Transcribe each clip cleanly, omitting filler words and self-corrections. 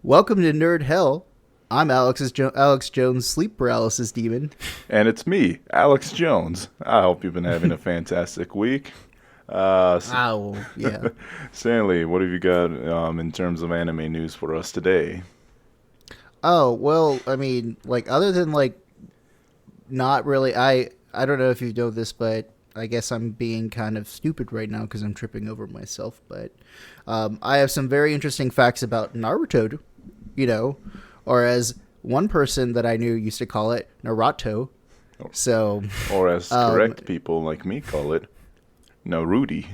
Welcome to Nerd Hell. I'm Alex Jones, sleep paralysis demon. And it's me, Alex Jones. I hope you've been having a fantastic week. Uh, Oh, yeah. Stanley, what have you got in terms of anime news for us today? Oh, well, I mean, like, other than, like, not really, I don't know if you know this, but I guess I'm being kind of stupid right now because I'm tripping over myself, but I have some very interesting facts about Naruto, you know, or as one person that I knew used to call it, Naruto. So, Or as um, correct people like me call it, Naruti.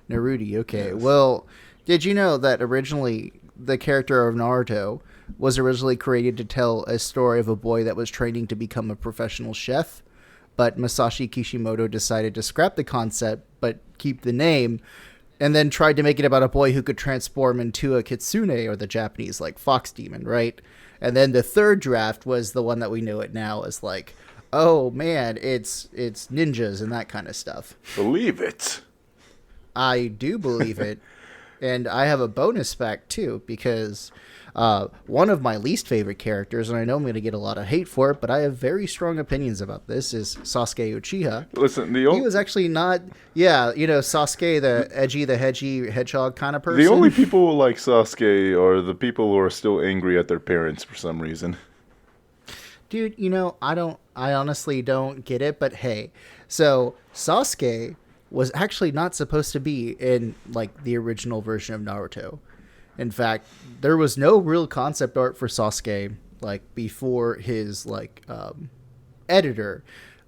Naruto, okay. Yes. Well, did you know that originally the character of Naruto was originally created to tell a story of a boy that was training to become a professional chef? But Masashi Kishimoto decided to scrap the concept but keep the name, and then tried to make it about a boy who could transform into a kitsune, or the Japanese like fox demon, right? And then the third draft was the one that we know it now as like, oh man, it's ninjas and that kind of stuff. Believe it. I do believe it. And I have a bonus fact too, because one of my least favorite characters, and I know I'm going to get a lot of hate for it, but I have very strong opinions about this, is Sasuke Uchiha. Listen, He was actually not, yeah, Sasuke, the edgy, the hedgy hedgehog kind of the only person. people who like Sasuke are the people who are still angry at their parents for some reason. Dude, I honestly don't get it, but hey, so Sasuke was actually not supposed to be in like the original version of Naruto. In fact, there was no real concept art for Sasuke like before his editor,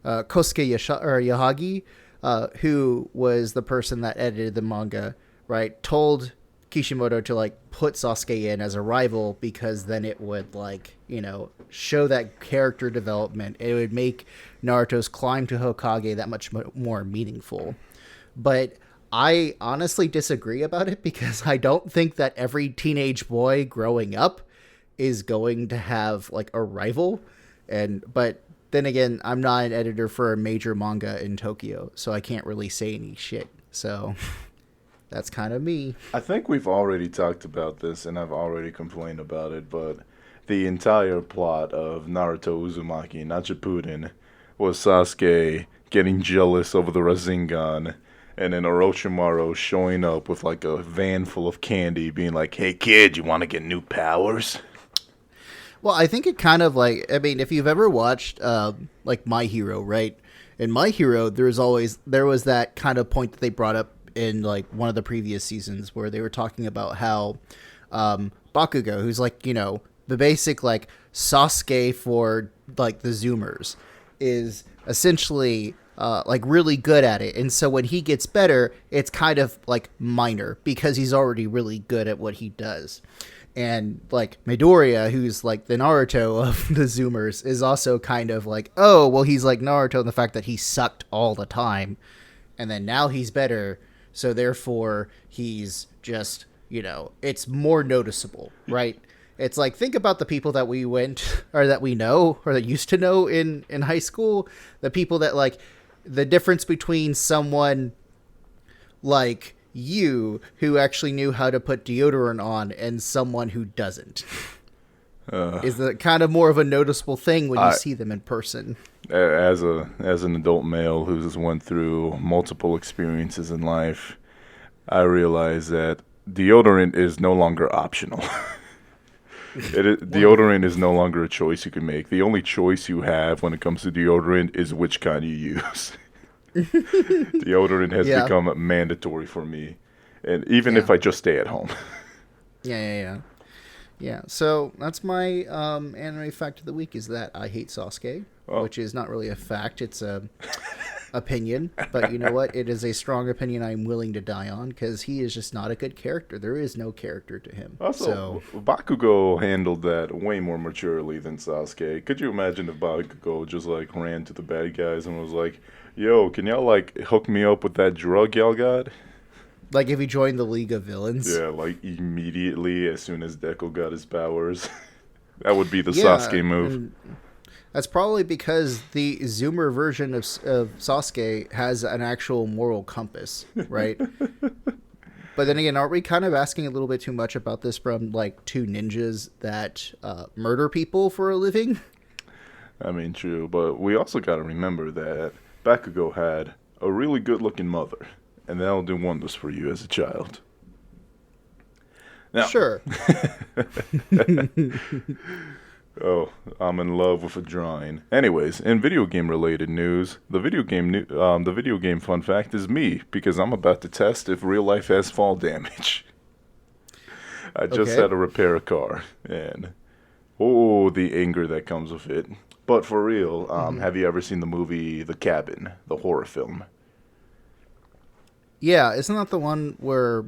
Kosuke Yahagi, who was the person that edited the manga, right, told Kishimoto to like put Sasuke in as a rival because then it would show that character development. It would make Naruto's climb to Hokage that much more meaningful. But I honestly disagree about it because I don't think that every teenage boy growing up is going to have like a rival. But then again, I'm not an editor for a major manga in Tokyo, so I can't really say any shit. So that's kind of me. I think we've already talked about this and I've already complained about it, but the entire plot of Naruto Uzumaki Nachipuden was Sasuke getting jealous over the Rasengan and then Orochimaru showing up with like a van full of candy being like, "Hey kid, you want to get new powers?" Well, I think it kind of like, I mean, if you've ever watched like My Hero, right? In My Hero, there was that kind of point that they brought up in like one of the previous seasons where they were talking about how Bakugo, who's like, the basic like Sasuke for like the Zoomers, is essentially like really good at it. And so when he gets better, it's kind of like minor because he's already really good at what he does. And like Midoriya, who's like the Naruto of the Zoomers, is also kind of like, oh, well, he's like Naruto in the fact that he sucked all the time. And then now he's better. So therefore, he's just, it's more noticeable, right? It's like, think about the people that we went, or that we know, or that used to know in high school. The people that, like, the difference between someone like you who actually knew how to put deodorant on and someone who doesn't Uh, is the kind of more of a noticeable thing when you I see them in person. as an adult male who's went through multiple experiences in life, I realize that deodorant is no longer optional. Well, Deodorant is no longer a choice you can make. The only choice you have when it comes to deodorant is which kind you use. Deodorant has yeah, become mandatory for me, and even yeah, if I just stay at home. yeah. Yeah, so that's my anime fact of the week is that I hate Sasuke, Oh, which is not really a fact, it's a opinion, but you know what? It is a strong opinion I'm willing to die on because he is just not a good character. There is no character to him. also, So, Bakugo handled that way more maturely than Sasuke. Could you imagine if Bakugo just like ran to the bad guys and was like, "Yo, can y'all like hook me up with that drug y'all got?" like if he joined the League of Villains. Yeah, like immediately as soon as Deku got his powers. That would be the Yeah, Sasuke move. and that's probably because the Zoomer version of Sasuke has an actual moral compass, right? But then again, aren't we kind of asking a little bit too much about this from like two ninjas that murder people for a living? I mean, true, but we also got to remember that Bakugo had a really good-looking mother, and that'll do wonders for you as a child. Now, Sure. oh, I'm in love with a drawing. Anyways, in video game related news, the video game fun fact is me, because I'm about to test if real life has fall damage. I just Okay. had to repair a car, and oh, the anger that comes with it. But for real, have you ever seen the movie The Cabin, the horror film? Yeah, isn't that the one where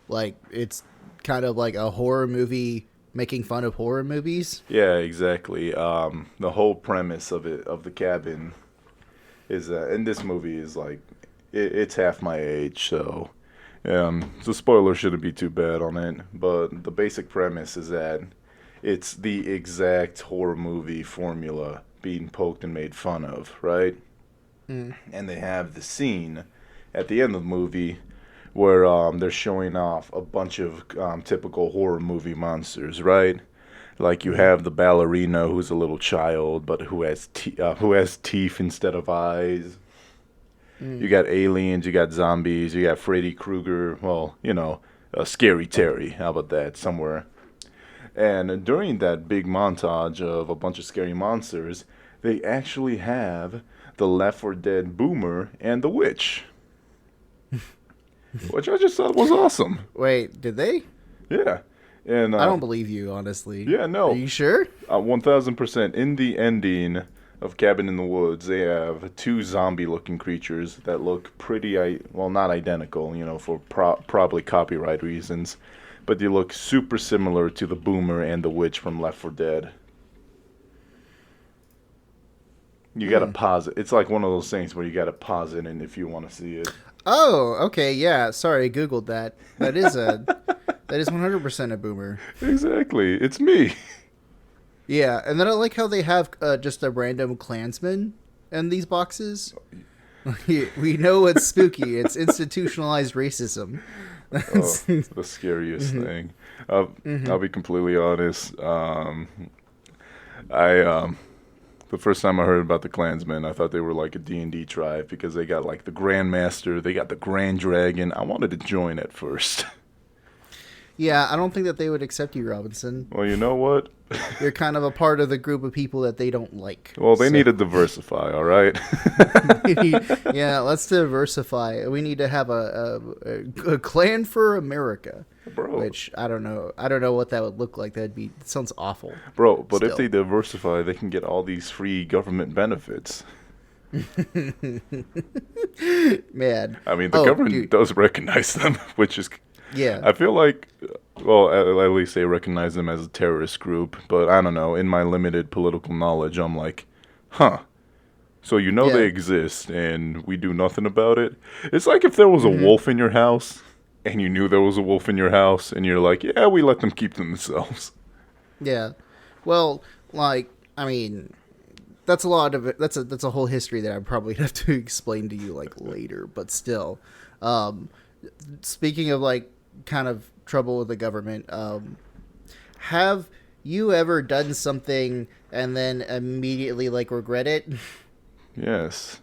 like it's kind of like a horror movie making fun of horror movies? Yeah, exactly. The whole premise of The Cabin is that, and this movie is like, it's half my age, so the spoiler shouldn't be too bad on it. But the basic premise is that it's the exact horror movie formula being poked and made fun of, right? Mm. And they have the scene at the end of the movie where they're showing off a bunch of typical horror movie monsters, right? Like you have the ballerina who's a little child, but who has teeth instead of eyes. You got aliens, you got zombies, you got Freddy Krueger. Well, Scary Terry. How about that? Somewhere. And during that big montage of a bunch of scary monsters, they actually have the Left 4 Dead Boomer and the Witch. Which I just thought was awesome. Wait, did they? Yeah. And I don't believe you, honestly. Yeah, no. Are you sure? 1000%. In the ending of Cabin in the Woods, they have two zombie-looking creatures that look pretty, not identical, for probably copyright reasons. But they look super similar to the Boomer and the Witch from Left 4 Dead. You gotta pause it. It's like one of those things where you gotta pause it and if you want to see it. Oh, okay, yeah. Sorry, I googled that. That is 100% a Boomer. Exactly, it's me. Yeah, and then I like how they have just a random Klansman in these boxes. We know it's spooky. It's institutionalized racism. Oh, the scariest thing. I'll be completely honest. The first time I heard about the Klansmen, I thought they were like a D&D tribe because they got like the Grandmaster, they got the Grand Dragon. I wanted to join at first. Yeah, I don't think that they would accept you, Robinson. Well, you know what? You're kind of a part of the group of people that they don't like. Well, they need to diversify, all right? Yeah, let's diversify. We need to have a clan for America. Bro. Which I don't know. I don't know what that would look like. It sounds awful. Bro, but Still. if they diversify, they can get all these free government benefits. Man. I mean, the government does recognize them, which is... Yeah. I feel like, well, at least they recognize them as a terrorist group, but I don't know. In my limited political knowledge, I'm like, huh. So they exist, and we do nothing about it? It's like if there was a wolf in your house, and you knew there was a wolf in your house, and you're like, yeah, we let them keep themselves. Yeah. Well, like, I mean, that's a lot of it. That's a whole history that I probably have to explain to you, like, later, but still. Speaking of, like, kind of trouble with the government, have you ever done something and then immediately like regret it? Yes,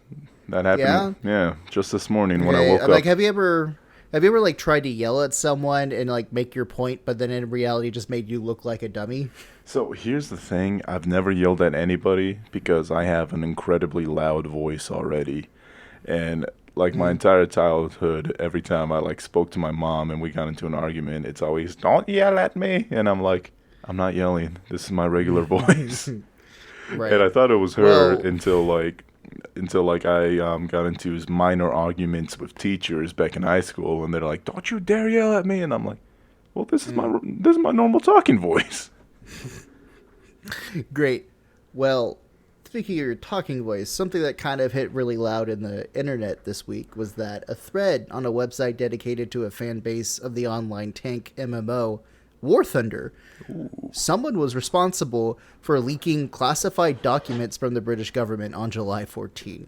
that happened. Yeah, just this morning when I woke up. Like, have you ever like tried to yell at someone and like make your point, but then in reality just made you look like a dummy? So here's the thing: I've never yelled at anybody because I have an incredibly loud voice already, and like my entire childhood, every time I like spoke to my mom and we got into an argument, it's always, don't yell at me. And I'm like, I'm not yelling. This is my regular voice. Right. And I thought it was her until I got into minor arguments with teachers back in high school. And they're like, don't you dare yell at me. And I'm like, well, this is my normal talking voice. Great. Well, speaking of your talking voice, something that kind of hit really loud in the internet this week was that a thread on a website dedicated to a fan base of the online tank MMO, Warthunder, someone was responsible for leaking classified documents from the British government on July 14.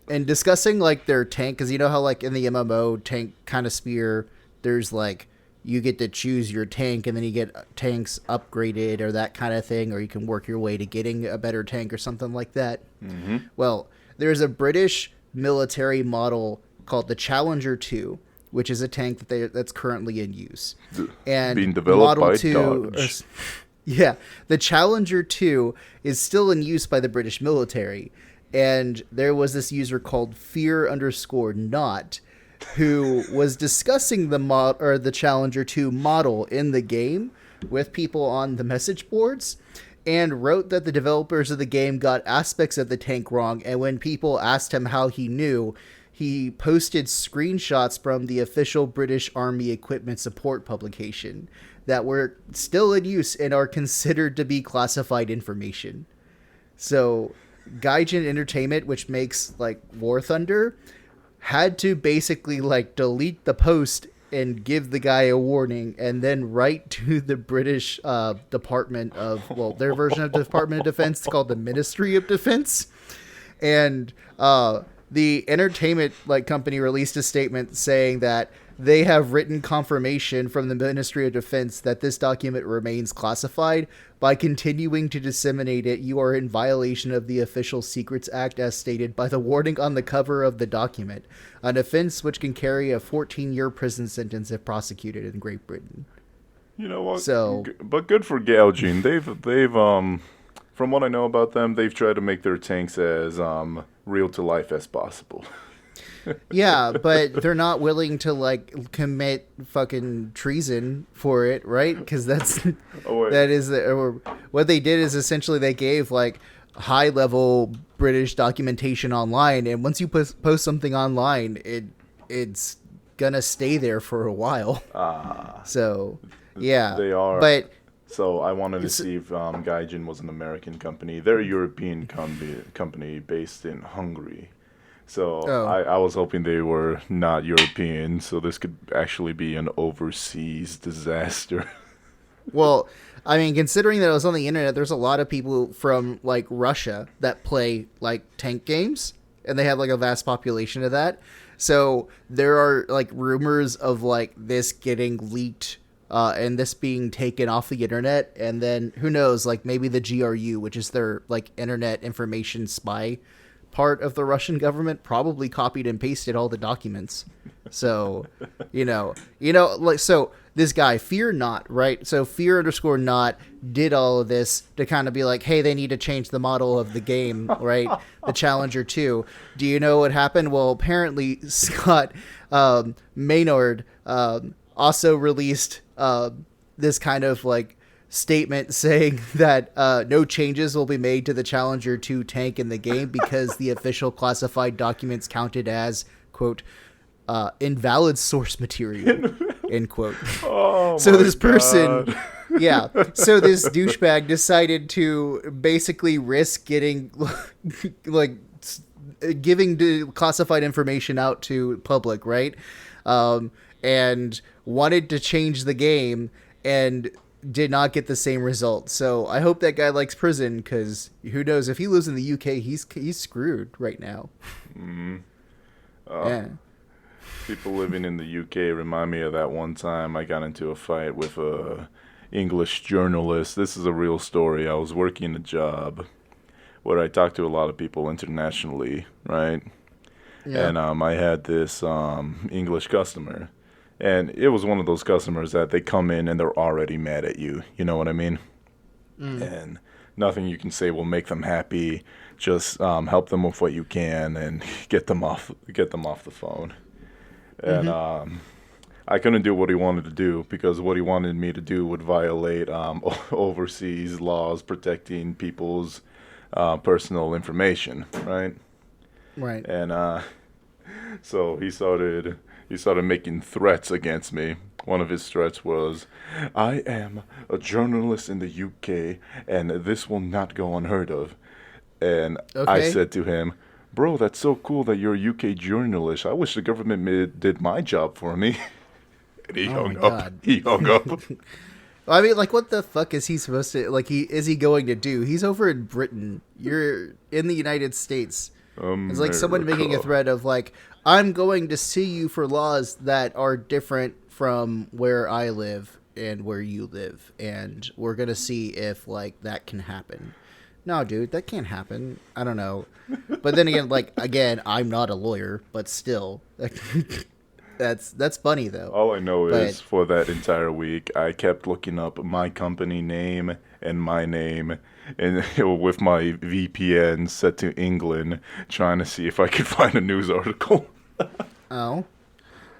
and discussing like their tank, because you know how like in the MMO tank kind of spear, there's like you get to choose your tank and then you get tanks upgraded or that kind of thing, or you can work your way to getting a better tank or something like that. Mm-hmm. Well, there's a British military model called the Challenger 2, which is a tank that's currently in use. And being developed Model by 2, Dodge. yeah, the Challenger 2 is still in use by the British military. And there was this user called fear_not who was discussing the Challenger 2 model in the game with people on the message boards, and wrote that the developers of the game got aspects of the tank wrong, and when people asked him how he knew, he posted screenshots from the official British Army equipment support publication that were still in use and are considered to be classified information. So Gaijin Entertainment, which makes like Warthunder, had to basically like delete the post and give the guy a warning, and then write to the British Department of, well, their version of the Department of Defense called the Ministry of Defense. And the entertainment like company released a statement saying that they have written confirmation from the Ministry of Defense that this document remains classified. By continuing to disseminate it, you are in violation of the Official Secrets Act as stated by the warning on the cover of the document, an offense which can carry a 14-year prison sentence if prosecuted in Great Britain. You know what? So, but good for Gaijin. They've from what I know about them, they've tried to make their tanks as real to life as possible. yeah, but they're not willing to like commit fucking treason for it, right? Because that's what they did is essentially they gave like high level British documentation online, and once you post something online, it's gonna stay there for a while. So yeah, they are. But so I wanted to see if Gaijin was an American company. They're a European company based in Hungary. So I was hoping they were not European, so this could actually be an overseas disaster. Well, I mean, considering that it was on the internet, there's a lot of people from like Russia that play like tank games, and they have like a vast population of that. So there are like rumors of like this getting leaked and this being taken off the internet, and then who knows, like maybe the GRU, which is their like internet information spy part of the Russian government, probably copied and pasted all the documents. So, you know, like, so this guy, Fear Not, right? So fear_not did all of this to kind of be like, hey, they need to change the model of the game, right? The Challenger 2. Do you know what happened? Well, apparently Scott Maynard also released this kind of like statement saying that no changes will be made to the Challenger 2 tank in the game because the official classified documents counted as, quote, invalid source material, end quote. Oh, so this person, God. yeah, so this douchebag decided to basically risk getting, like, giving classified information out to public, right? And wanted to change the game and did not get the same result. So I hope that guy likes prison, because who knows, if he lives in the UK, he's screwed right now. Yeah. People living in the UK remind me of that one time I got into a fight with a English journalist. This is a real story. I was working a job where I talked to a lot of people internationally, right? Yeah. And I had this English customer. And it was one of those customers that they come in and they're already mad at you. You know what I mean? And nothing you can say will make them happy. Just help them with what you can and get them off the phone. And I couldn't do what he wanted to do, because what he wanted me to do would violate overseas laws protecting people's personal information, right? Right. And so he started making threats against me. One of his threats was, I am a journalist in the UK, and this will not go unheard of. And okay. I said to him, bro, that's so cool that you're a UK journalist. I wish the government did my job for me. And he hung up. He hung up. I mean, like, what the fuck is he supposed to, like, is he going to do? He's over in Britain. You're in the United States. It's like someone making a threat of like, I'm going to sue you for laws that are different from where I live and where you live, and we're gonna see if like that can happen. No, dude, that can't happen. I don't know. But then again, I'm not a lawyer, but still, that's funny though. All I know is for that entire week, I kept looking up my company name and my name, and with my VPN set to England, trying to see if I could find a news article. Oh.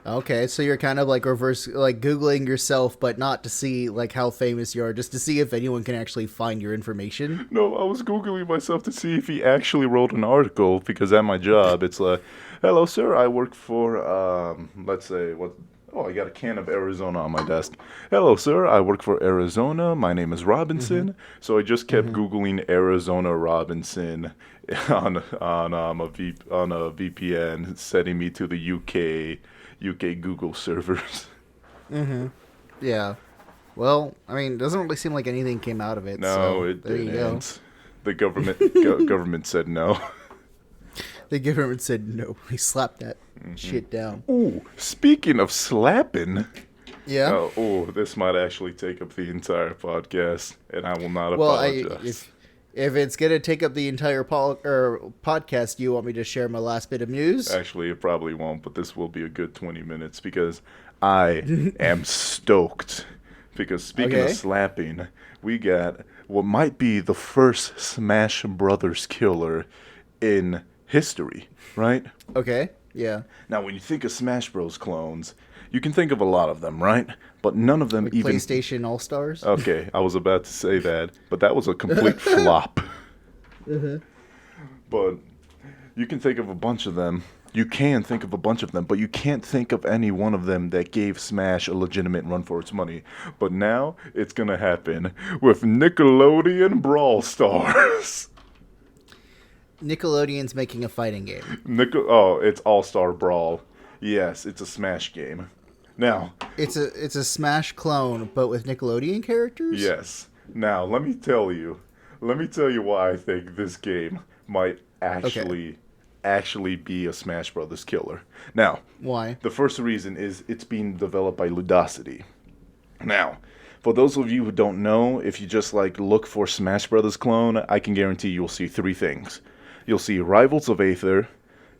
Okay, so you're kind of like reverse, like Googling yourself, but not to see like how famous you are, just to see if anyone can actually find your information. No, I was Googling myself to see if he actually wrote an article, because at my job, it's like, hello, sir, I work for, let's say, I got a can of Arizona on my desk. Hello, sir, I work for Arizona. My name is Robinson. Mm-hmm. So I just kept Googling Arizona Robinson on a VPN, setting me to the UK Google servers. Mm-hmm. Yeah. Well, I mean, it doesn't really seem like anything came out of it. No, so it there didn't. You go. The government said no. The government said no. He slapped that shit down. Ooh, speaking of slapping. Yeah. This might actually take up the entire podcast, and I will not apologize. If it's gonna take up the entire podcast, do you want me to share my last bit of news? Actually, it probably won't, but this will be a good 20 minutes because I am stoked. Because speaking of slapping, we got what might be the first Smash Brothers killer in history, right? Okay, yeah. Now, when you think of Smash Bros. Clones, you can think of a lot of them, right? But none of them like even... PlayStation All-Stars? Okay, I was about to say that, but that was a complete flop. Mm-hmm. But you can think of a bunch of them. You can think of a bunch of them, but you can't think of any one of them that gave Smash a legitimate run for its money. But now, it's gonna happen with Nickelodeon Brawl Stars. Nickelodeon's making a fighting game. It's All-Star Brawl. Yes, it's a Smash game. Now, it's a Smash clone, but with Nickelodeon characters? Yes. Now, let me tell you why I think this game might actually be a Smash Brothers killer. Now, why? The first reason is it's being developed by Ludosity. Now, for those of you who don't know, if you just look for Smash Brothers clone, I can guarantee you'll see three things. You'll see Rivals of Aether,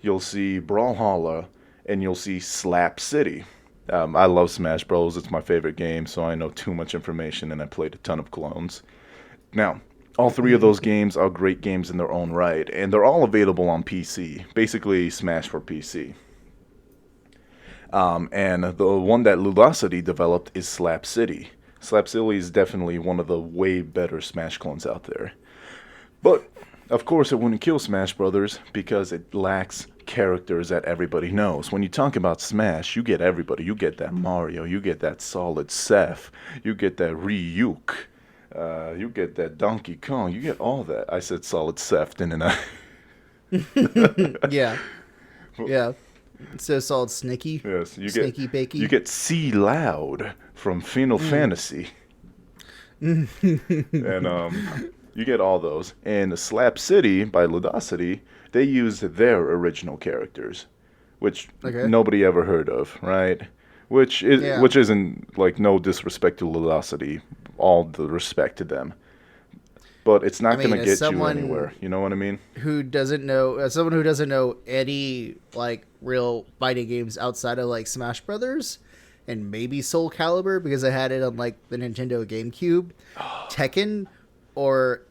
you'll see Brawlhalla, and you'll see Slap City. I love Smash Bros. It's my favorite game, so I know too much information, and I played a ton of clones. Now, all three of those games are great games in their own right, and they're all available on PC. Basically, Smash for PC. And the one that Ludosity developed is Slap City. Slap City is definitely one of the way better Smash clones out there. But, of course, it wouldn't kill Smash Brothers because it lacks characters that everybody knows. When you talk about Smash, you get everybody. You get that Mario, you get that Solid Seth, you get that Ryuk, you get that Donkey Kong, you get all that. I said Solid Seth, didn't I? Yeah. Yeah. So Solid Snicky. Yes, you Snicky Bakey. You get C Loud from Final Fantasy. And you get all those. And Slap City by Ludosity, they used their original characters, which nobody ever heard of, right? Which isn't no disrespect to Ludosity, all the respect to them. But it's not going to get you anywhere. You know what I mean? Who doesn't know? Someone who doesn't know any real fighting games outside of Smash Brothers and maybe Soul Calibur because I had it on the Nintendo GameCube, Tekken, or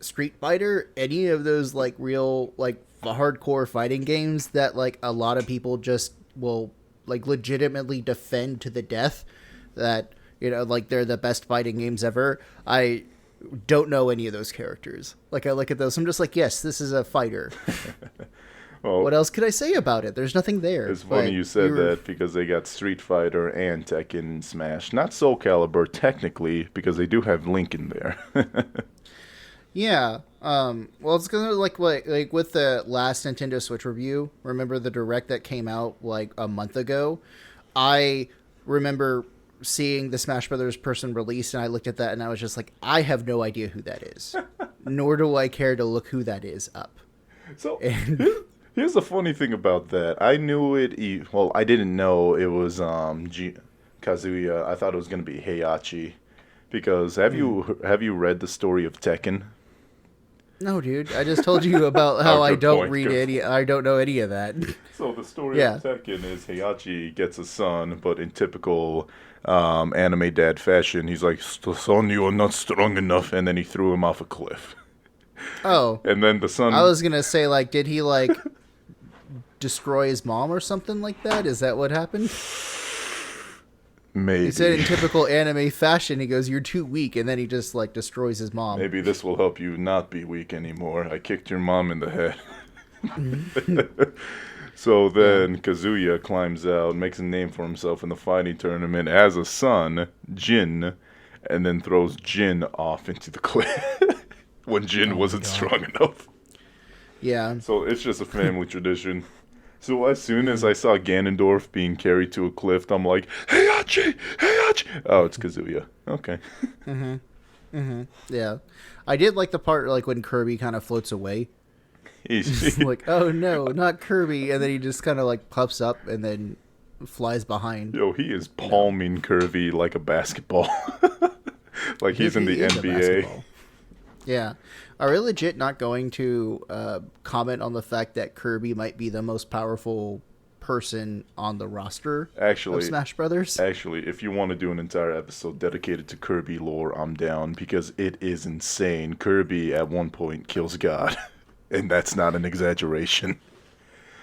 Street Fighter. Any of those real hardcore fighting games that a lot of people just will legitimately defend to the death. That they're the best fighting games ever. I don't know any of those characters. I look at those, I'm just yes, this is a fighter. Well, what else could I say about it? There's nothing there. It's funny you said that because they got Street Fighter and Tekken and Smash. Not Soul Calibur, technically, because they do have Link in there. Yeah. Well, it's gonna with the last Nintendo Switch review. Remember the Direct that came out a month ago? I remember seeing the Smash Brothers person released, and I looked at that and I was just I have no idea who that is. Nor do I care to look who that is up. So And here's the funny thing about that. I knew it. Well, I didn't know it was Kazuya. I thought it was gonna be Heihachi, because have you read the story of Tekken? no, dude, I just told you about how Oh, I good don't point, read good any. I don't know any of that. So the story Yeah. of Tekken is Heihachi gets a son, but in typical anime dad fashion, he's like, "Son, you are not strong enough," and then he threw him off a cliff. Oh, And then the I son, was gonna say, like, did he like destroy his mom or something like that? Is that what happened? maybe, He said in typical anime fashion, he goes, "You're too weak," and then he just like destroys his mom. maybe this will help you not be weak anymore. I kicked your mom in the head. So then Kazuya climbs out, makes a name for himself in the fighting tournament, has a son, Jin, and then throws Jin off into the cliff when Jin Oh my wasn't God. strong enough. Yeah. So it's just a family tradition. So as soon as I saw Ganondorf being carried to a cliff, I'm like, Heihachi! Heihachi! Oh, it's Kazuya. Okay. Yeah. I did like the part like when Kirby kind of floats away. He's, Like, oh no, not Kirby, and then he just kind of like puffs up and then flies behind. yo, he is palming Kirby like a basketball. Like he's in the He is a NBA. basketball. Yeah. Are we legit not going to comment on the fact that Kirby might be the most powerful person on the roster Actually, of Smash Brothers? Actually, if you want to do an entire episode dedicated to Kirby lore, I'm down, because it is insane. Kirby at one point kills God, and that's not an exaggeration.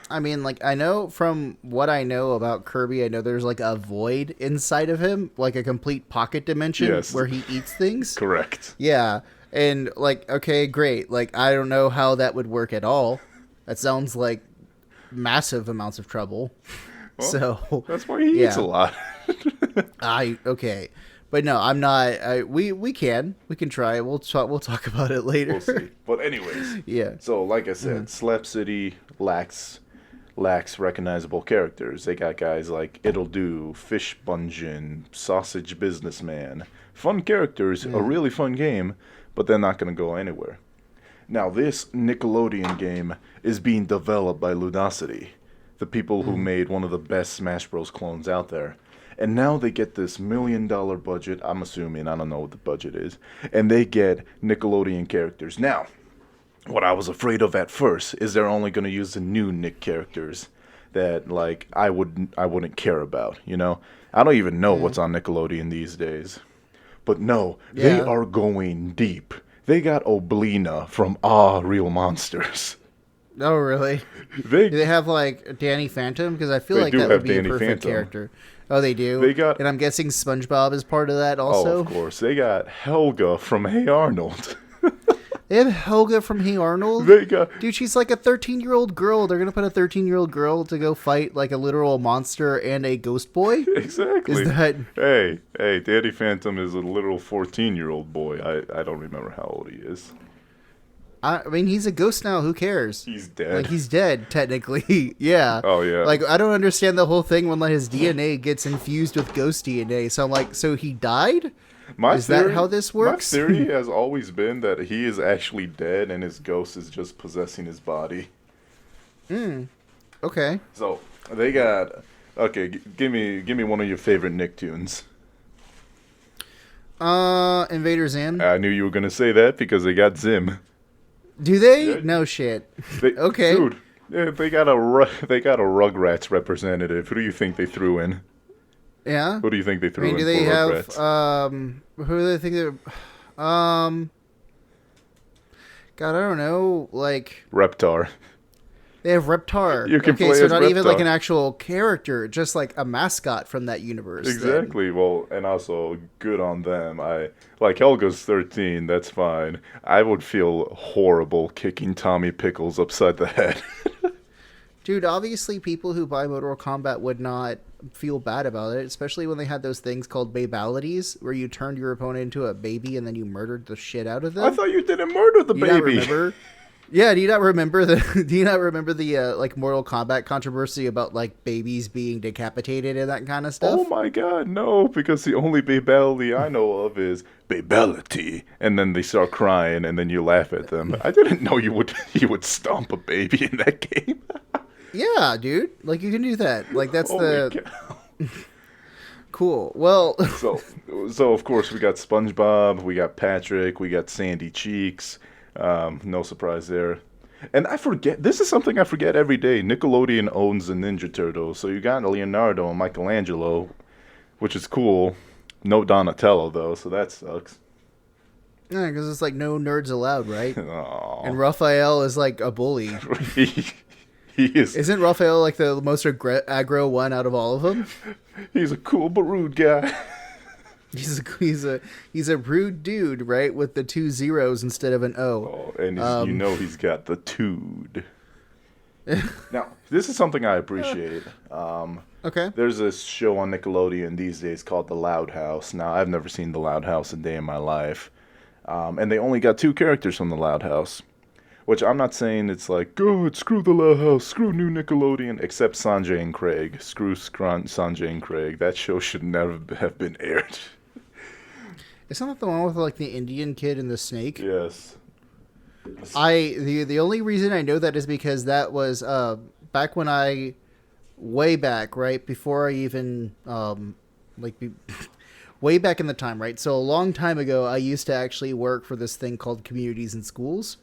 I mean, like, I know from what I know about Kirby, I know there's like a void inside of him, like a complete pocket dimension Yes. where he eats things. Correct. Yeah. And like, okay, great. Like, I don't know how that would work at all. That sounds like massive amounts of trouble. Well, So that's why he eats yeah. a lot. Okay. But no, I'm not. We can try. We'll talk about it later. We'll see. But anyways, Yeah. so like I said, Slap City lacks recognizable characters. They got guys like It'll Do, Fish Bungeon, Sausage Businessman. Fun characters, a really fun game, but they're not going to go anywhere. Now, this Nickelodeon game is being developed by Ludosity, the people who made one of the best Smash Bros. Clones out there. And now they get this $1 million budget, I'm assuming, I don't know what the budget is, and they get Nickelodeon characters. Now, what I was afraid of at first is they're only going to use the new Nick characters that, like, I wouldn't care about, you know? I don't even know what's on Nickelodeon these days. But no, they Yeah. are going deep. They got Oblina from Ah Real Monsters. Oh, really? They Do they have like Danny Phantom? Because I feel They like do that have would be Danny a perfect Phantom. character. Oh, they do. They got- and I'm guessing SpongeBob is part of that Oh, also. of course. They got Helga from Hey Arnold. They have Helga from Hey Arnold. They got Dude, she's like a 13-year-old girl. They're gonna put a 13-year-old girl to go fight like a literal monster and a ghost boy. exactly. Is that? Hey, Danny Phantom is a literal 14-year-old boy. I don't remember how old he is. I mean, he's a ghost now. Who cares? He's dead. Like he's dead technically. Yeah. Oh, yeah. Like I don't understand the whole thing when like his DNA gets infused with ghost DNA. So I'm like, so he died? Is that how this works? My theory has always been that he is actually dead and his ghost is just possessing his body. Okay. So they got give me one of your favorite Nicktoons. Invader Zim. I knew you were gonna say that because they got Zim. Do they? Yeah. No shit. They, Okay. dude. Yeah, they got a Rugrats representative. Who do you think they threw in? Yeah. Who do you think they I threw mean, in do for they have Rugrats? who do they think they're God, I don't know. Like Reptar. they have Reptar. You can okay, play so as not even like Reptar. an actual character, just like a mascot from that universe. then. Exactly. Well, and also good on them. I like Helga's 13. That's fine. I would feel horrible kicking Tommy Pickles upside the head. Dude, obviously people who buy Mortal Kombat would not feel bad about it, especially when they had those things called babalities, where you turned your opponent into a baby and then you murdered the shit out of them. I thought you didn't murder the You not baby. remember? Yeah, do you not remember the do you not remember the like Mortal Kombat controversy about like babies being decapitated and that kind of Oh stuff? my god, no, because the only babality I know of is babality. And then they start crying and then you laugh at them. I didn't know you would stomp a baby in that game. Yeah, dude. Like you can do that. Like that's Holy the cow. cool. Well, So so of course we got SpongeBob, we got Patrick, we got Sandy Cheeks. No surprise there. And I forget, this is something I forget every day. Nickelodeon owns the Ninja Turtles. So you got Leonardo and Michelangelo, which is cool. No Donatello though, so that sucks. yeah, because it's like no nerds allowed, right? Aww. And Raphael is like a bully. he, he is Isn't Raphael like the most aggro one out of all of them? he's a cool but rude guy. He's a rude dude, right? With the 2 zeros instead of an O. Oh, and you know he's got the tood. Now, this is something I appreciate. Okay. There's this show on Nickelodeon these days called The Loud House. Now, I've never seen The Loud House a day in my life. And they only got 2 characters from The Loud House. Which I'm not saying it's like, God, screw The Loud House, screw new Nickelodeon, except Sanjay and Craig. Screw Sanjay and Craig. That show should never have been aired. Isn't that the one with like the Indian kid and the snake? Yes. The only reason I know that is because that was back when I way back, right before I even way back in the time, right? So a long time ago, I used to actually work for this thing called Communities in Schools,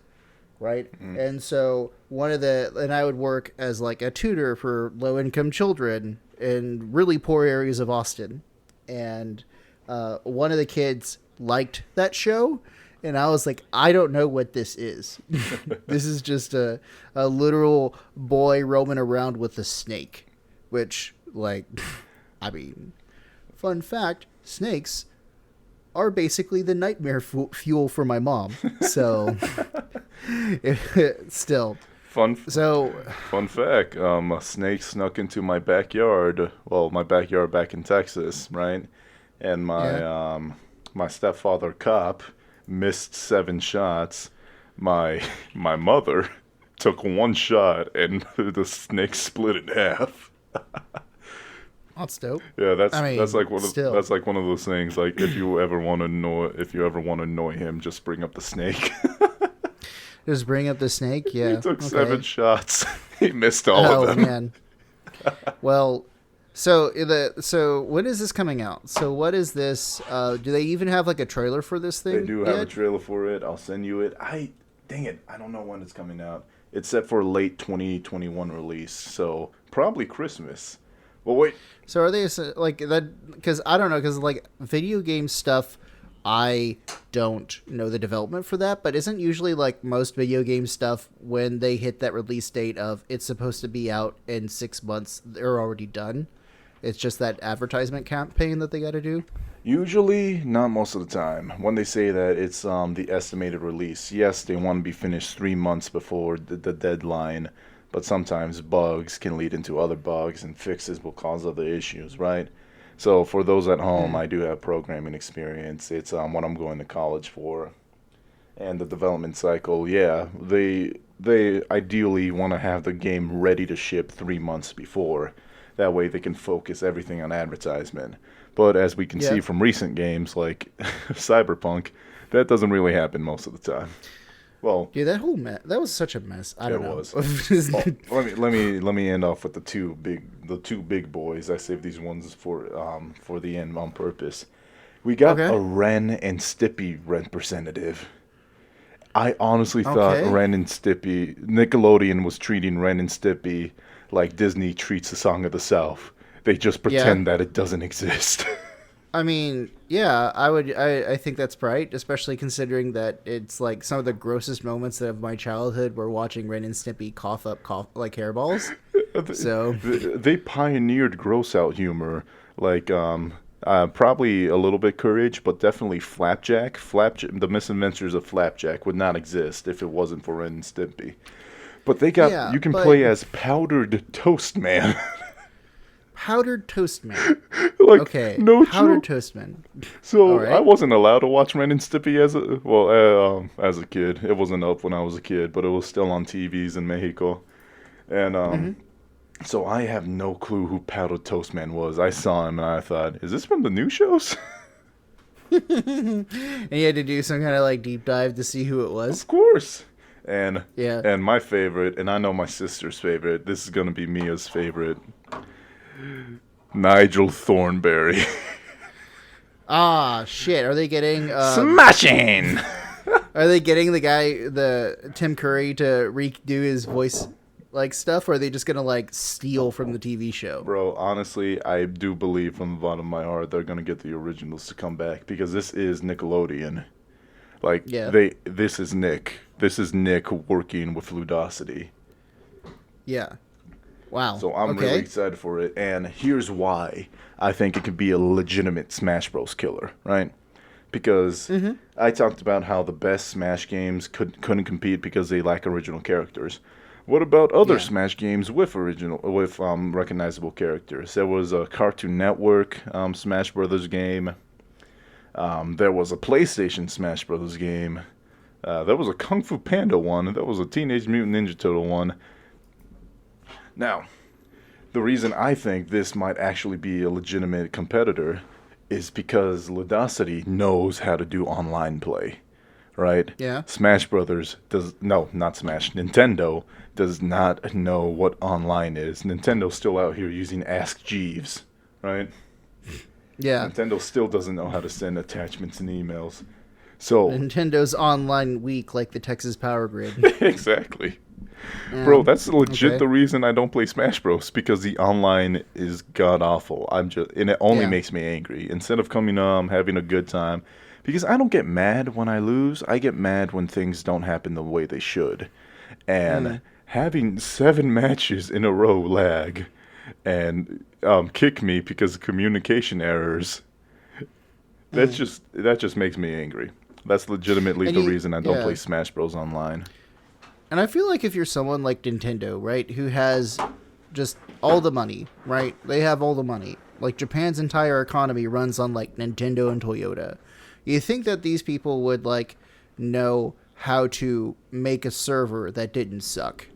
right? And so and I would work as like a tutor for low income children in really poor areas of Austin, and one of the kids liked that show, and I was like, I don't know what this is. This is just a literal boy roaming around with a snake, which, like, I mean, fun fact, snakes are basically the nightmare fuel for my mom. So, still. Fun So, fact, a snake snuck into my backyard. Well, my backyard back in Texas, right? And my stepfather cop missed 7 shots. My mother took 1 shot and the snake split in half. that's dope. Yeah, I mean, that's like one of still. that's like one of those things. Like if you ever want to annoy him, just bring up the snake. Just bring up the snake. Yeah. He took okay. 7 shots. He missed all of them. Oh man. Well, so when is this coming out? So what is this? Do they even have like a trailer for this thing? They do have a trailer for it. I'll send you it. Dang it, I don't know when it's coming out. It's set for late 2021 release, so probably Christmas. Well, wait. So are they like that? Because I don't know. Because like video game stuff, I don't know the development for that. But isn't usually like most video game stuff when they hit that release date of it's supposed to be out in 6 months, they're already done. It's just that advertisement campaign that they got to do. Usually, not most of the time. When they say that it's the estimated release, yes, they want to be finished 3 months before the deadline, but sometimes bugs can lead into other bugs and fixes will cause other issues, right? So for those at home, I do have programming experience. It's what I'm going to college for. And the development cycle, yeah, they ideally want to have the game ready to ship 3 months before. That way they can focus everything on advertisement. But as we can see from recent games like Cyberpunk, that doesn't really happen most of the time. Well, Dude, that whole that was such a mess. I don't know. was. Let me end off with the two big boys. I saved these ones for the end on purpose. We got a Ren and Stimpy representative. I honestly thought Ren and Stimpy, Nickelodeon was treating Ren and Stimpy like Disney treats the Song of the South. They just pretend that it doesn't exist. I mean, yeah, I think that's right, especially considering that it's like some of the grossest moments of my childhood were watching Ren and Stimpy cough like hairballs. So they pioneered gross out humor, like probably a little bit Courage, but definitely Flapjack. The Misadventures of Flapjack would not exist if it wasn't for Ren and Stimpy. But they got you can play as Powdered Toast Man. Powdered Toast Man. Like, Okay, no Powdered joke. Toast Man. So All I right. wasn't allowed to watch Ren and Stimpy as a kid. It wasn't up when I was a kid, but it was still on TVs in Mexico. And Mm-hmm. so I have no clue who Powdered Toast Man was. I saw him and I thought, is this from the new shows? And you had to do some kind of like deep dive to see who it was. Of course. And Yeah. and my favorite, and I know my sister's favorite. This is gonna be Mia's favorite. Nigel Thornberry. Ah, shit. Are they getting Smashing. Are they getting the Tim Curry to redo his voice like stuff, or are they just gonna like steal from the TV show? Bro, honestly, I do believe from the bottom of my heart they're gonna get the originals to come back because this is Nickelodeon. Like Yeah. this is Nick. This is Nick working with Ludosity. Yeah. Wow. So I'm really excited for it, and here's why I think it could be a legitimate Smash Bros. Killer, right? Because I talked about how the best Smash games couldn't compete because they lack original characters. What about other Smash games with recognizable characters? There was a Cartoon Network Smash Brothers game. There was a PlayStation Smash Brothers game. There was a Kung Fu Panda one. There was a Teenage Mutant Ninja Turtle one. Now, the reason I think this might actually be a legitimate competitor is because Ludosity knows how to do online play, right? Yeah. Smash Brothers not Smash. Nintendo does not know what online is. Nintendo's still out here using Ask Jeeves, right? Yeah. Nintendo still doesn't know how to send attachments and emails. So Nintendo's online weak like the Texas Power Grid. exactly. Yeah. Bro, that's legit Okay. the reason I don't play Smash Bros. Because the online is god awful. And it only makes me angry. Instead of coming having a good time, because I don't get mad when I lose. I get mad when things don't happen the way they should. And having 7 matches in a row lag and kick me because of communication errors, that just makes me angry. That's legitimately And the reason I don't play yeah. Smash Bros. Online. And I feel like if you're someone like Nintendo, right, who has just all the money, right? They have all the money. Like Japan's entire economy runs on like Nintendo and Toyota. You think that these people would like know how to make a server that didn't suck,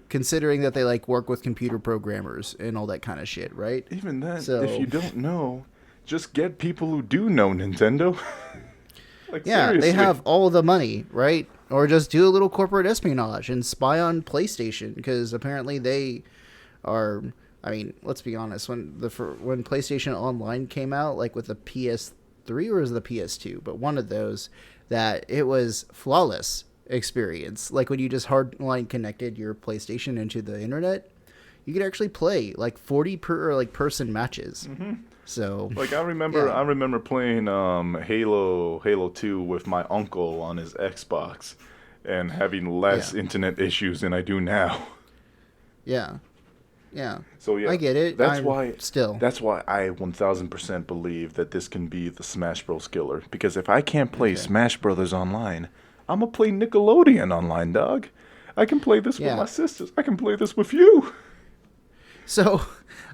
considering that they like work with computer programmers and all that kind of shit, right? Even then, So- if you don't know, just get people who do know Nintendo. Like, Yeah, seriously. they have all the money, right? Or just do a little corporate espionage and spy on PlayStation, because apparently they are. I mean, let's be honest. When PlayStation Online came out, like with the PS3 or was it the PS2, but one of those, that it was flawless experience. Like when you just hardline connected your PlayStation into the internet, you could actually play like 40 person matches. So Like I remember playing Halo 2 with my uncle on his Xbox and having less internet issues than I do now. yeah. So yeah, I get it. That's I'm why still. That's why I 1000% believe that this can be the Smash Bros. Killer. Because if I can't play Smash Brothers online, I'm gonna play Nickelodeon online, dog. I can play this with Yeah. my sisters. I can play this with you. So,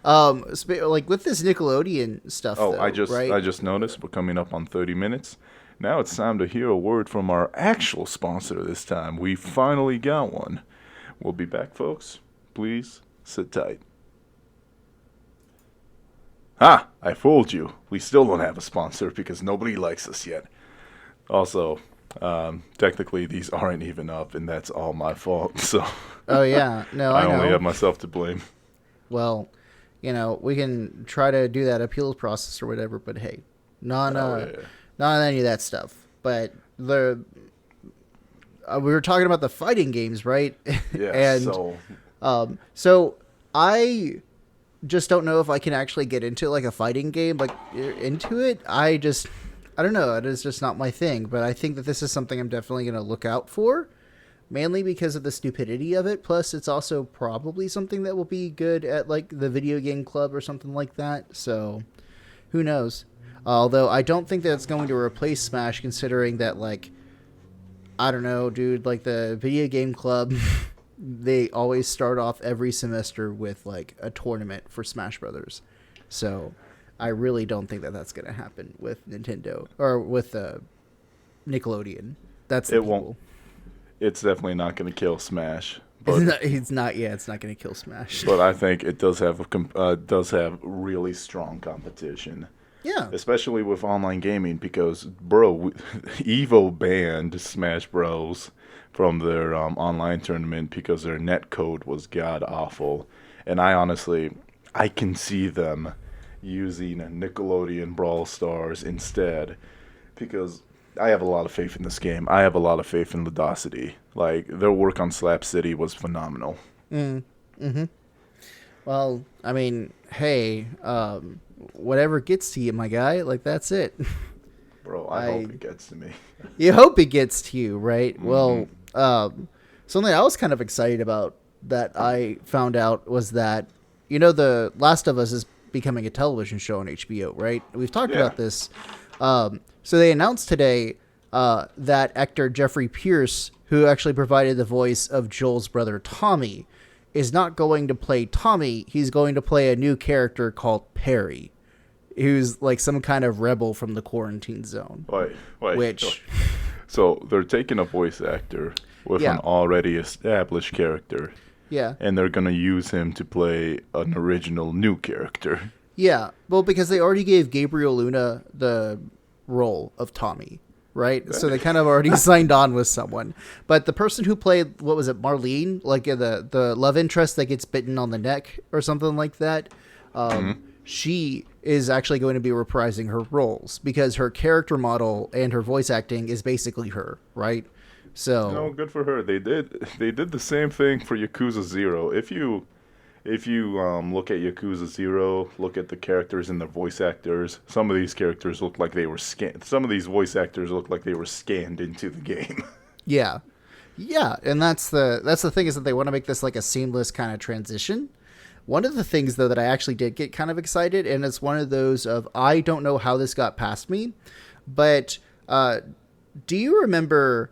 like with this Nickelodeon stuff. Oh, though, I just noticed we're coming up on 30 minutes. Now it's time to hear a word from our actual sponsor this time. We finally got one. We'll be back, folks. Please sit tight. Ah, I fooled you. We still don't have a sponsor because nobody likes us yet. Also, technically these aren't even up, and that's all my fault. So Oh yeah, no, I I know. only have myself to blame. Well, we can try to do that appeals process or whatever, but hey, not any of that stuff. But we were talking about the fighting games, right? Yeah. And so I just don't know if I can actually get into like a fighting game, like into it. I don't know. It is just not my thing. But I think that this is something I'm definitely going to look out for. Mainly because of the stupidity of it. Plus, it's also probably something that will be good at like the video game club or something like that. So, who knows? Although I don't think that it's going to replace Smash, considering that like, I don't know, dude. Like the video game club, they always start off every semester with like a tournament for Smash Brothers, So I really don't think that that's going to happen with Nintendo or with Nickelodeon. That's the It people. won't. It's definitely not going to kill Smash. It's not. Yeah, it's not going to kill Smash. But I think it does have really strong competition. Yeah. Especially with online gaming because, bro, Evo banned Smash Bros from their online tournament because their net code was god awful. And I can see them using Nickelodeon Brawl Stars instead because I have a lot of faith in this game. I have a lot of faith in Ludosity. Like, their work on Slap City was phenomenal. Mm-hmm. Well, I mean, hey, whatever gets to you, my guy, like, that's it. Bro, I hope it gets to me. You hope it gets to you, right? Mm-hmm. Well, something I was kind of excited about that I found out was that, The Last of Us is becoming a television show on HBO, right? We've talked about this. So they announced today that actor Jeffrey Pierce, who actually provided the voice of Joel's brother Tommy, is not going to play Tommy. He's going to play a new character called Perry, who's like some kind of rebel from the quarantine zone. Wait. So they're taking a voice actor with an already established character. Yeah. And they're going to use him to play an original new character. Yeah. Well, because they already gave Gabriel Luna the role of Tommy, right? So they kind of already signed on with someone. But the person who played, what was it, Marlene? Like the love interest that gets bitten on the neck or something like that. She is actually going to be reprising her roles because her character model and her voice acting is basically her, right? So good for her. They did the same thing for Yakuza 0. If you look at Yakuza 0, look at the characters and the voice actors, some of these characters look like they were scanned. Some of these voice actors look like they were scanned into the game. Yeah, and that's the thing is that they want to make this like a seamless kind of transition. One of the things, though, that I actually did get kind of excited, and it's one of those of I don't know how this got past me, but do you remember,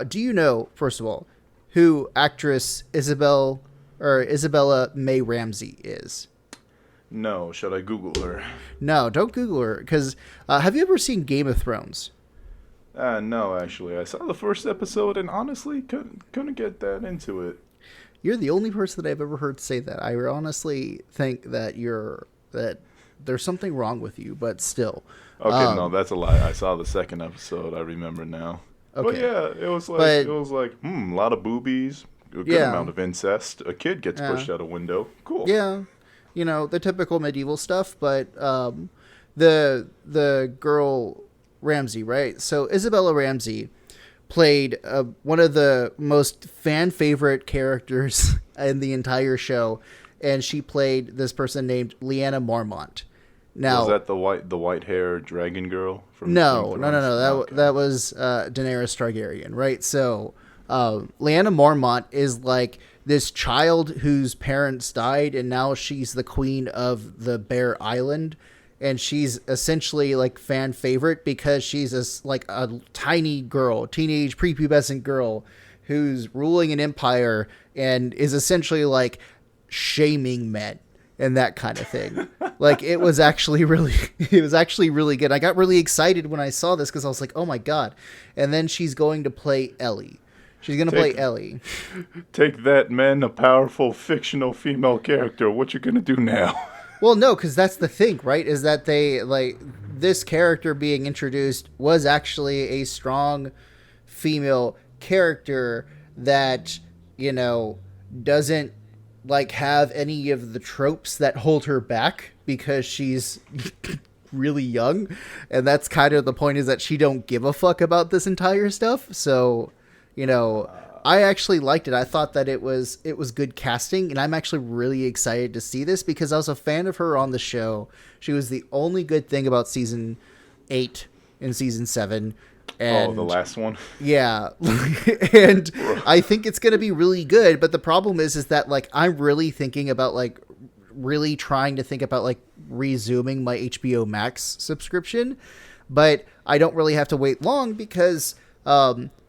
do you know, first of all, who actress Isabella May Ramsey is? No, should I Google her? No, don't Google her, because have you ever seen Game of Thrones? No, actually. I saw the first episode and honestly couldn't get that into it. You're the only person that I've ever heard say that. I honestly think that that there's something wrong with you, but still. Okay, no, that's a lie. I saw the second episode. I remember now. Okay. But yeah, it was like a lot of boobies, a good amount of incest. A kid gets pushed out a window. Cool. Yeah, the typical medieval stuff. But the girl Ramsey, right? So Isabella Ramsey played one of the most fan favorite characters in the entire show, and she played this person named Lyanna Mormont. Now, was that the white hair dragon girl from No. That was Daenerys Targaryen, right? So Lyanna Mormont is like this child whose parents died, and now she's the queen of the Bear Island. And she's essentially like fan favorite because she's a tiny girl, teenage prepubescent girl who's ruling an empire and is essentially like shaming men and that kind of thing. Like it was actually really good. I got really excited when I saw this because I was like, oh my God. And then she's going to play Ellie. She's going to play Ellie. Take that, men, a powerful fictional female character. What you going to do now? Well, no, because that's the thing, right? Is that they this character being introduced was actually a strong female character that doesn't have any of the tropes that hold her back because she's really young, and that's kind of the point is that she don't give a fuck about this entire stuff. So, I actually liked it. I thought that it was good casting, and I'm actually really excited to see this because I was a fan of her on the show. She was the only good thing about season 8 and season 7. And, the last one? Yeah. And I think it's going to be really good, but the problem is that I'm really thinking about really trying to think about resuming my HBO Max subscription, but I don't really have to wait long because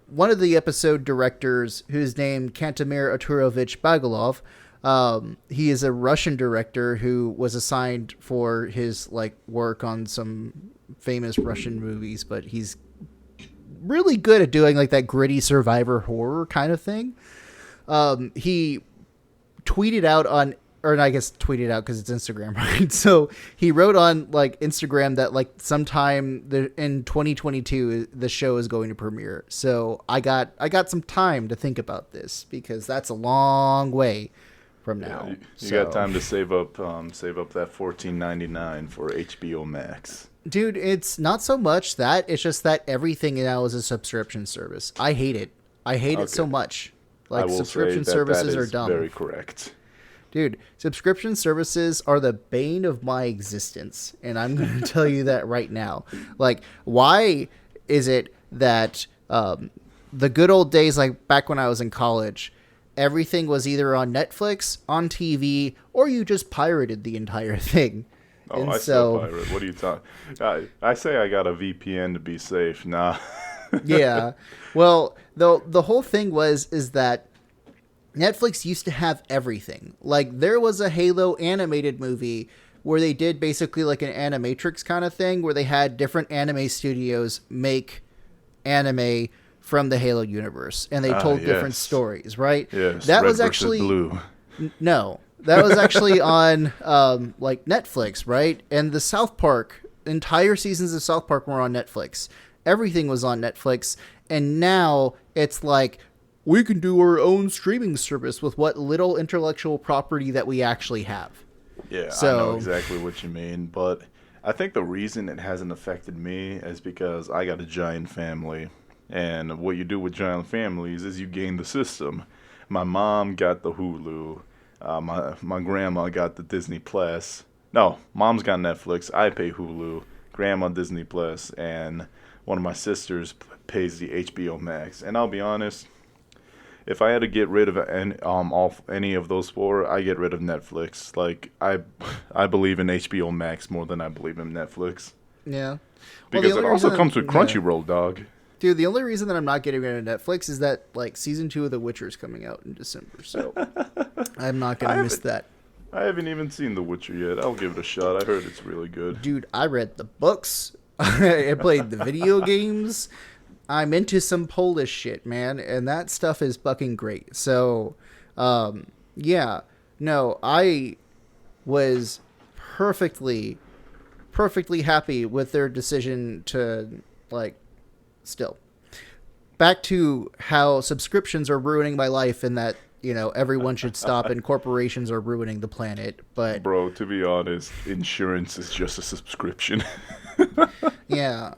one of the episode directors, who's named Kantamir Aturovich Bagalov, He is a Russian director who was assigned for his like work on some famous Russian movies, but he's really good at doing like that gritty survivor horror kind of thing. He tweeted out on, or I guess tweeted out because it's Instagram, right? So he wrote on like Instagram that like sometime in 2022 the show is going to premiere. So I got some time to think about this because that's a long way from now. Yeah, you got time to save up that $14.99 for HBO Max. Dude, it's not so much that, it's just that everything now is a subscription service. I hate it. I hate it so much. Like, subscription services are dumb. Very correct. Dude, subscription services are the bane of my existence, and I'm going to tell you that right now. Like, why is it that the good old days, like back when I was in college, everything was either on Netflix, on TV, or you just pirated the entire thing? Oh, and I still pirate. What are you talking? I say I got a VPN to be safe. Nah. Yeah. Well, the whole thing is that Netflix used to have everything. Like, there was a Halo animated movie where they did basically like an Animatrix kind of thing, where they had different anime studios make anime from the Halo universe, and they told different stories, right? Yes. That Red was actually blue. No. That was actually on like Netflix, right? And the South Park, entire seasons of South Park were on Netflix. Everything was on Netflix, and now it's like we can do our own streaming service with what little intellectual property that we actually have. Yeah, I know exactly what you mean, but I think the reason it hasn't affected me is because I got a giant family, and what you do with giant families is you game the system. My mom got the Hulu. My grandma got the Disney Plus. No, mom's got Netflix. I pay Hulu. Grandma Disney Plus, and one of my sisters pays the HBO Max. And I'll be honest, if I had to get rid of any of those four, I get rid of Netflix. Like I believe in HBO Max more than I believe in Netflix. Yeah, because it also comes with Crunchyroll, dog. Dude, the only reason that I'm not getting rid of Netflix is that like season 2 of The Witcher is coming out in December, so I'm not gonna miss that. I haven't even seen The Witcher yet. I'll give it a shot. I heard it's really good. Dude, I read the books. I played the video games. I'm into some Polish shit, man, and that stuff is fucking great. So, yeah, no, I was perfectly happy with their decision to like. Still, back to how subscriptions are ruining my life, and that, you know, everyone should stop and corporations are ruining the planet. But bro, to be honest, insurance is just a subscription. Yeah,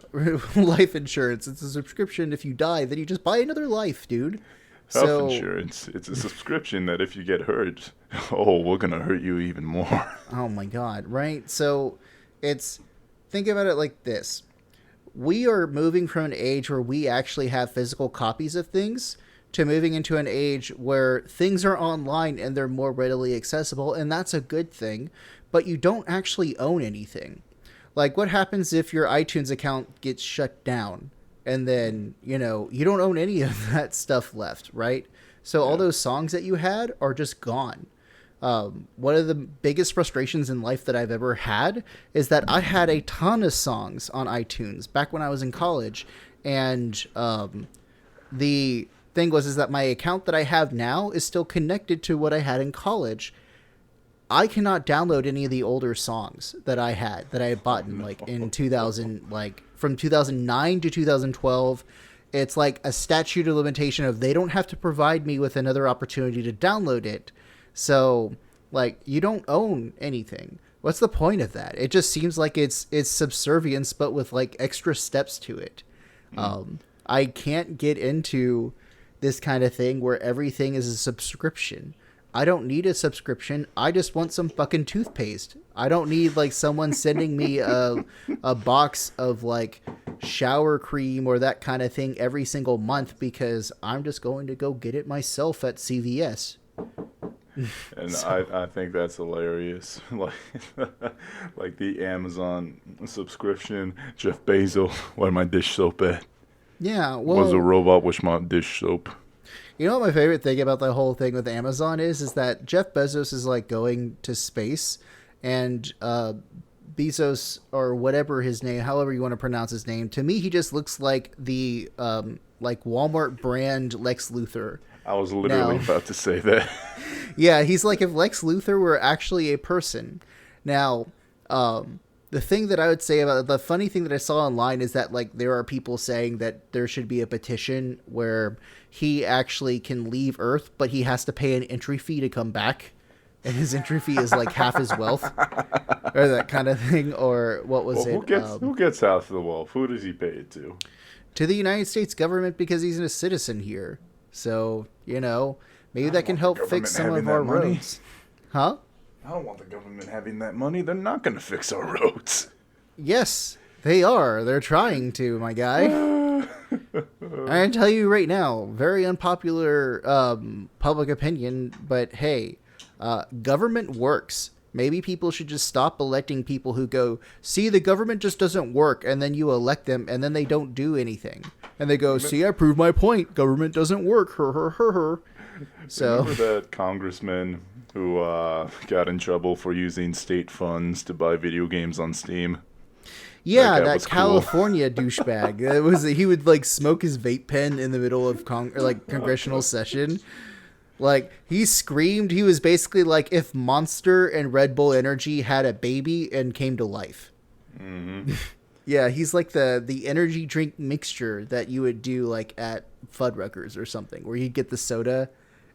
life insurance, it's a subscription. If you die, then you just buy another life, dude. Health insurance, it's a subscription that if you get hurt, we're gonna hurt you even more. Oh my god, right? So think about it like this. We are moving from an age where we actually have physical copies of things to moving into an age where things are online and they're more readily accessible, and that's a good thing, but you don't actually own anything. Like, what happens if your iTunes account gets shut down and then, you know, you don't own any of that stuff left, right? So all those songs that you had are just gone. One of the biggest frustrations in life that I've ever had is that I had a ton of songs on iTunes back when I was in college, and the thing is that my account that I have now is still connected to what I had in college. I cannot download any of the older songs that I had bought in like in 2000, like from 2009 to 2012. It's like a statute of limitation of they don't have to provide me with another opportunity to download it. So, like, you don't own anything. What's the point of that? It just seems like it's subservience, but with, like, extra steps to it. I can't get into this kind of thing where everything is a subscription. I don't need a subscription. I just want some fucking toothpaste. I don't need, like, someone sending me a box of, like, shower cream or that kind of thing every single month because I'm just going to go get it myself at CVS. And I think that's hilarious. Like the Amazon subscription, Jeff Bezos, where my dish soap at? Yeah, well, was a robot with my dish soap. You know what my favorite thing about the whole thing with Amazon is that Jeff Bezos is like going to space, and Bezos or whatever his name, however you want to pronounce his name, to me he just looks like the like Walmart brand Lex Luthor. I was literally about to say that. Yeah, he's like if Lex Luthor were actually a person. Now, the thing that I would say about the funny thing that I saw online is that like there are people saying that there should be a petition where he actually can leave Earth, but he has to pay an entry fee to come back, and his entry fee is like half his wealth, or that kind of thing. Or what was it? Who gets half the wealth? Who does he pay it to? To the United States government, because he's a citizen here. So maybe that can help fix some of our roads. Huh? I don't want the government having that money. They're not going to fix our roads. Yes, they are. They're trying to, my guy. I can tell you right now, very unpopular public opinion, but hey, government works. Maybe people should just stop electing people who go, see, the government just doesn't work, and then you elect them, and then they don't do anything. And they go, see, I proved my point. Government doesn't work. So, remember that congressman who got in trouble for using state funds to buy video games on Steam? Yeah, that California douchebag. He would like smoke his vape pen in the middle of congressional session. Like, he screamed. He was basically like if Monster and Red Bull Energy had a baby and came to life. Mm-hmm. Yeah, he's like the energy drink mixture that you would do like at Fuddruckers or something, where you get the soda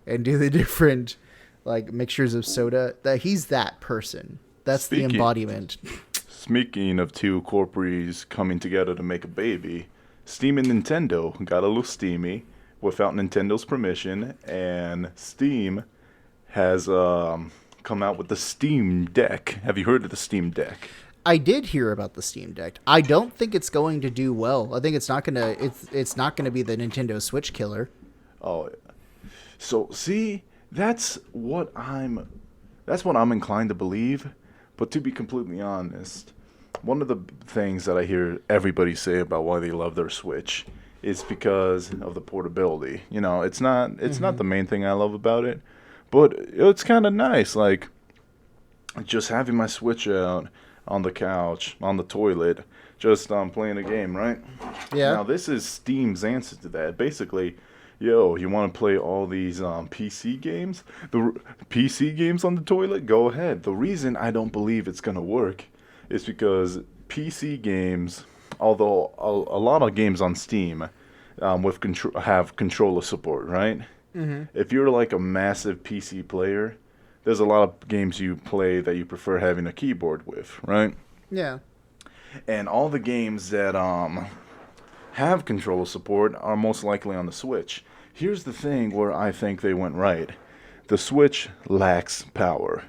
and do the different like mixtures of soda. He's that person. That's the embodiment. Speaking of two corporates coming together to make a baby, Steam and Nintendo got a little steamy without Nintendo's permission, and Steam has come out with the Steam Deck. Have you heard of the Steam Deck? I did hear about the Steam Deck. I don't think it's going to do well. I think it's not gonna be the Nintendo Switch killer. Oh, so see, that's what I'm inclined to believe. But to be completely honest, one of the things that I hear everybody say about why they love their Switch is because of the portability. It's not the main thing I love about it, but it's kind of nice. Like, just having my Switch out on the couch, on the toilet, just playing a game, right? Yeah. Now, this is Steam's answer to that. Basically, you want to play all these PC games? The PC games on the toilet? Go ahead. The reason I don't believe it's going to work is because PC games, although a lot of games on Steam have controller support, right? Mm-hmm. If you're like a massive PC player, there's a lot of games you play that you prefer having a keyboard with, right? Yeah. And all the games that have controller support are most likely on the Switch. Here's the thing where I think they went right. The Switch lacks power.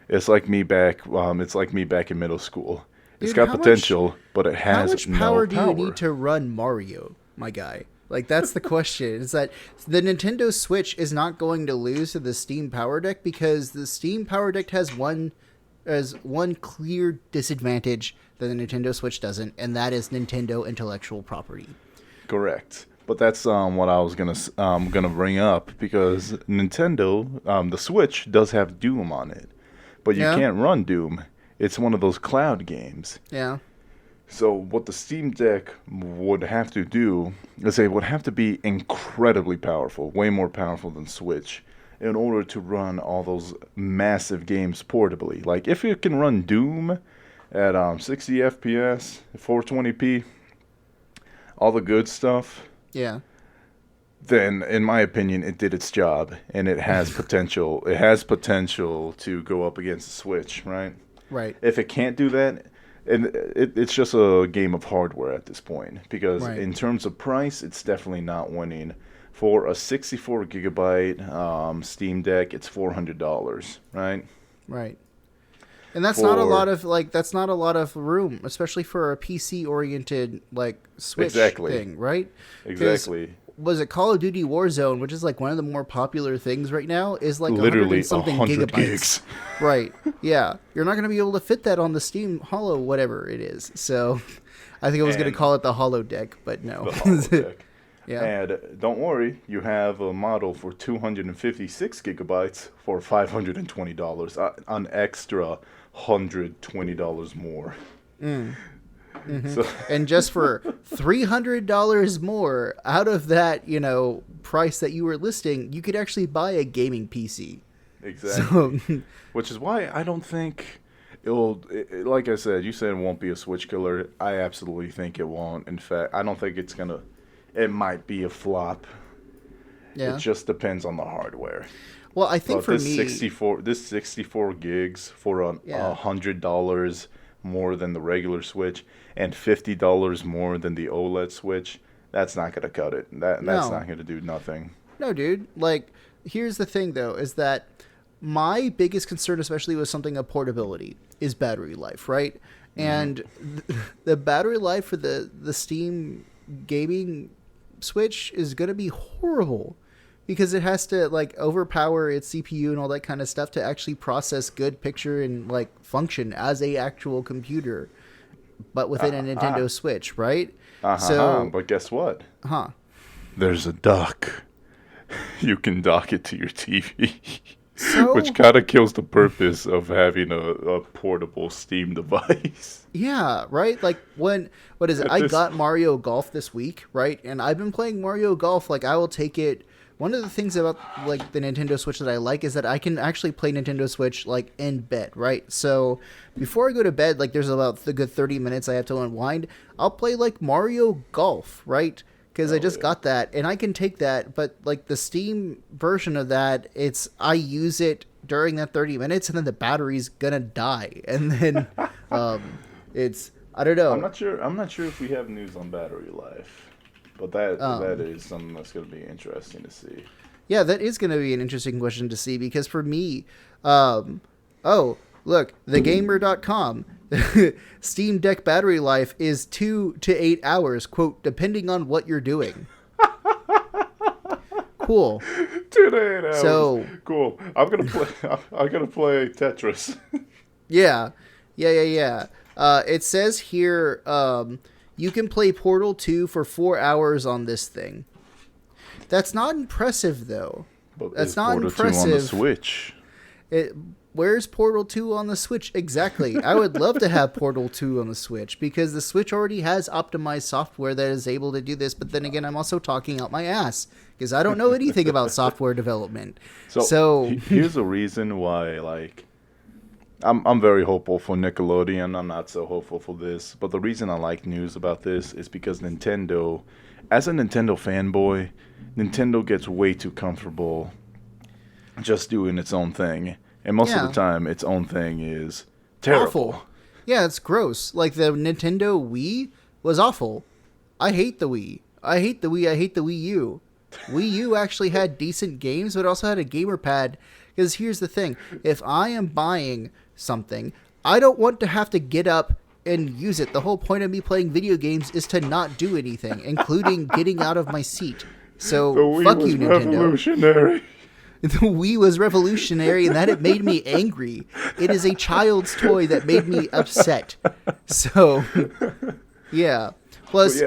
It's like me back in middle school. It's got potential, but it has no power. How much power do you need to run Mario, my guy? Like, that's the question. Is that the Nintendo Switch is not going to lose to the Steam Power Deck because the Steam Power Deck has one clear disadvantage that the Nintendo Switch doesn't, and that is Nintendo intellectual property. Correct. But that's what I was gonna bring up, because Nintendo, the Switch does have Doom on it, but you can't run Doom. It's one of those cloud games. Yeah. So what the Steam Deck would have to do is it would have to be incredibly powerful, way more powerful than Switch, in order to run all those massive games portably. Like, if it can run Doom at 60 FPS, 420p, all the good stuff, yeah, then in my opinion it did its job, and it has potential. It has potential to go up against the Switch, right? Right. If it can't do that, and it's just a game of hardware at this point, because in terms of price, it's definitely not winning. For a 64 gigabyte Steam Deck, it's $400, right? Right. And that's not a lot of room, especially for a PC oriented like Switch thing, right? Exactly. Was it Call of Duty Warzone, which is like one of the more popular things right now, is like literally 100 gigabytes. Gigs. Right. Yeah. You're not going to be able to fit that on the Steam Hollow, whatever it is. So I think I was going to call it the Hollow Deck, but no. The Hollow Deck. Yeah. And don't worry, you have a model for 256 gigabytes for $520, an extra $120 more. Mm-hmm. So And just for $300 more out of that, price that you were listing, you could actually buy a gaming PC. exactly, So, which is why I don't think like I said, you said it won't be a Switch killer. I absolutely think it won't. In fact, I don't think it's gonna. It might be a flop. It yeah. just depends on the hardware. Well, I think But for this me, 64 gigs for yeah. $100 more than the regular Switch and $50 more than the OLED Switch, that's not gonna cut it. That's No. not gonna do nothing. No, dude. Like, here's the thing, though, is that my biggest concern, especially with something of portability, is battery life, right? And the battery life for the Steam gaming Switch is going to be horrible because it has to, like, overpower its CPU and all that kind of stuff to actually process good picture and, like, function as a actual computer, but within a Nintendo Switch, right? So, But guess what? huh. There's a dock. You can dock it to your TV. So, Which kind of kills the purpose of having a portable Steam device. yeah, right? Like what is it? I got Mario Golf this week, right? And I've been playing Mario Golf. Like, I will take it. One of the things about, like, the Nintendo Switch that I like is that I can actually play Nintendo Switch, like, in bed, right? So before I go to bed, like, there's about the good 30 minutes I have to unwind. I'll play, like, Mario Golf, right? Because I just got that, and I can take that, but, like, the Steam version of that, I use it during that 30 minutes, and then the battery's gonna die, and then I don't know. I'm not sure if we have news on battery life, but that is something that's going to be interesting to see. Yeah, that is gonna be an interesting question to see, because for me, look, thegamer.com. Steam Deck battery life is 2 to 8 hours, quote, depending on what you're doing. Cool. 2 to 8 hours. So cool. I'm gonna play Tetris. yeah. It says here you can play Portal 2 for 4 hours on this thing. That's not impressive, though. But That's not Portal impressive. 2 on the Switch. Where's Portal 2 on the Switch? Exactly. I would love to have Portal 2 on the Switch, because the Switch already has optimized software that is able to do this. But then again, I'm also talking out my ass because I don't know anything about software development. So here's a reason why, like, I'm very hopeful for Nickelodeon. I'm not so hopeful for this. But the reason I like news about this is because Nintendo, as a Nintendo fanboy, Nintendo gets way too comfortable just doing its own thing. And most of the time, its own thing is terrible. Awful. Yeah, it's gross. Like, the Nintendo Wii was awful. I hate the Wii. I hate the Wii. I hate the Wii U. Wii U actually had decent games, but also had a gamer pad. Because here's the thing. If I am buying something, I don't want to have to get up and use it. The whole point of me playing video games is to not do anything, including getting out of my seat. So, fuck you, Nintendo. Revolutionary. The Wii was revolutionary in that it made me angry. It is a child's toy that made me upset. So, yeah. Plus,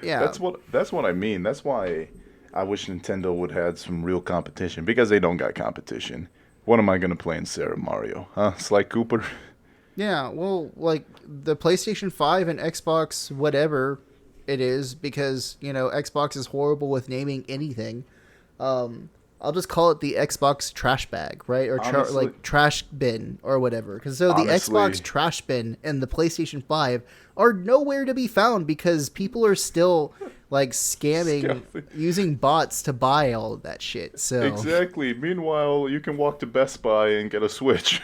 yeah. That's what I mean. That's why I wish Nintendo would have had some real competition, because they don't got competition. What am I going to play in Sarah Mario? Huh? Sly Cooper? Yeah, well, like, the PlayStation 5 and Xbox, whatever it is, because, Xbox is horrible with naming anything. I'll just call it the Xbox trash bag, right? Or trash bin or whatever. Because the Xbox trash bin and the PlayStation 5 are nowhere to be found, because people are still, like, scamming using bots to buy all of that shit. So exactly. Meanwhile, you can walk to Best Buy and get a Switch.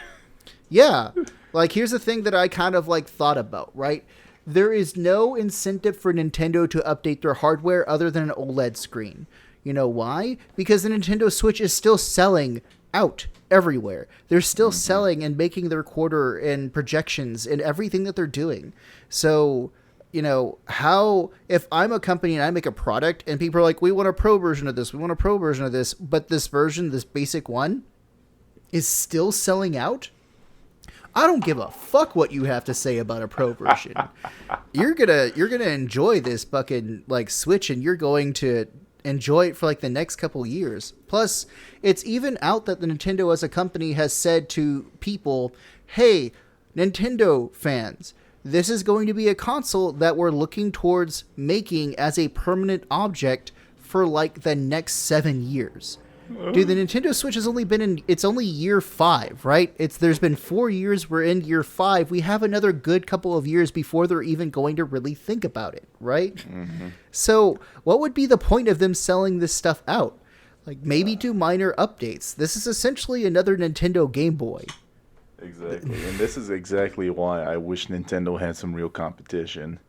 Yeah. Like, here's the thing that I kind of, like, thought about, right? There is no incentive for Nintendo to update their hardware other than an OLED screen. You know why? Because the Nintendo Switch is still selling out everywhere. They're still selling and making their quarter and projections and everything that they're doing. So, how, if I'm a company and I make a product and people are like, we want a pro version of this, but this version, this basic one, is still selling out, I don't give a fuck what you have to say about a pro version. You're gonna enjoy this fucking like Switch, and you're going to enjoy it for like the next couple years. Plus, it's even out that the Nintendo as a company has said to people, "Hey, Nintendo fans, this is going to be a console that we're looking towards making as a permanent object for like the next 7 years." Dude, the Nintendo Switch has only been it's only year 5, right? There's been 4 years, we're in year 5. We have another good couple of years before they're even going to really think about it, right? Mm-hmm. So what would be the point of them selling this stuff out? Like, maybe do minor updates. This is essentially another Nintendo Game Boy. Exactly. And this is exactly why I wish Nintendo had some real competition.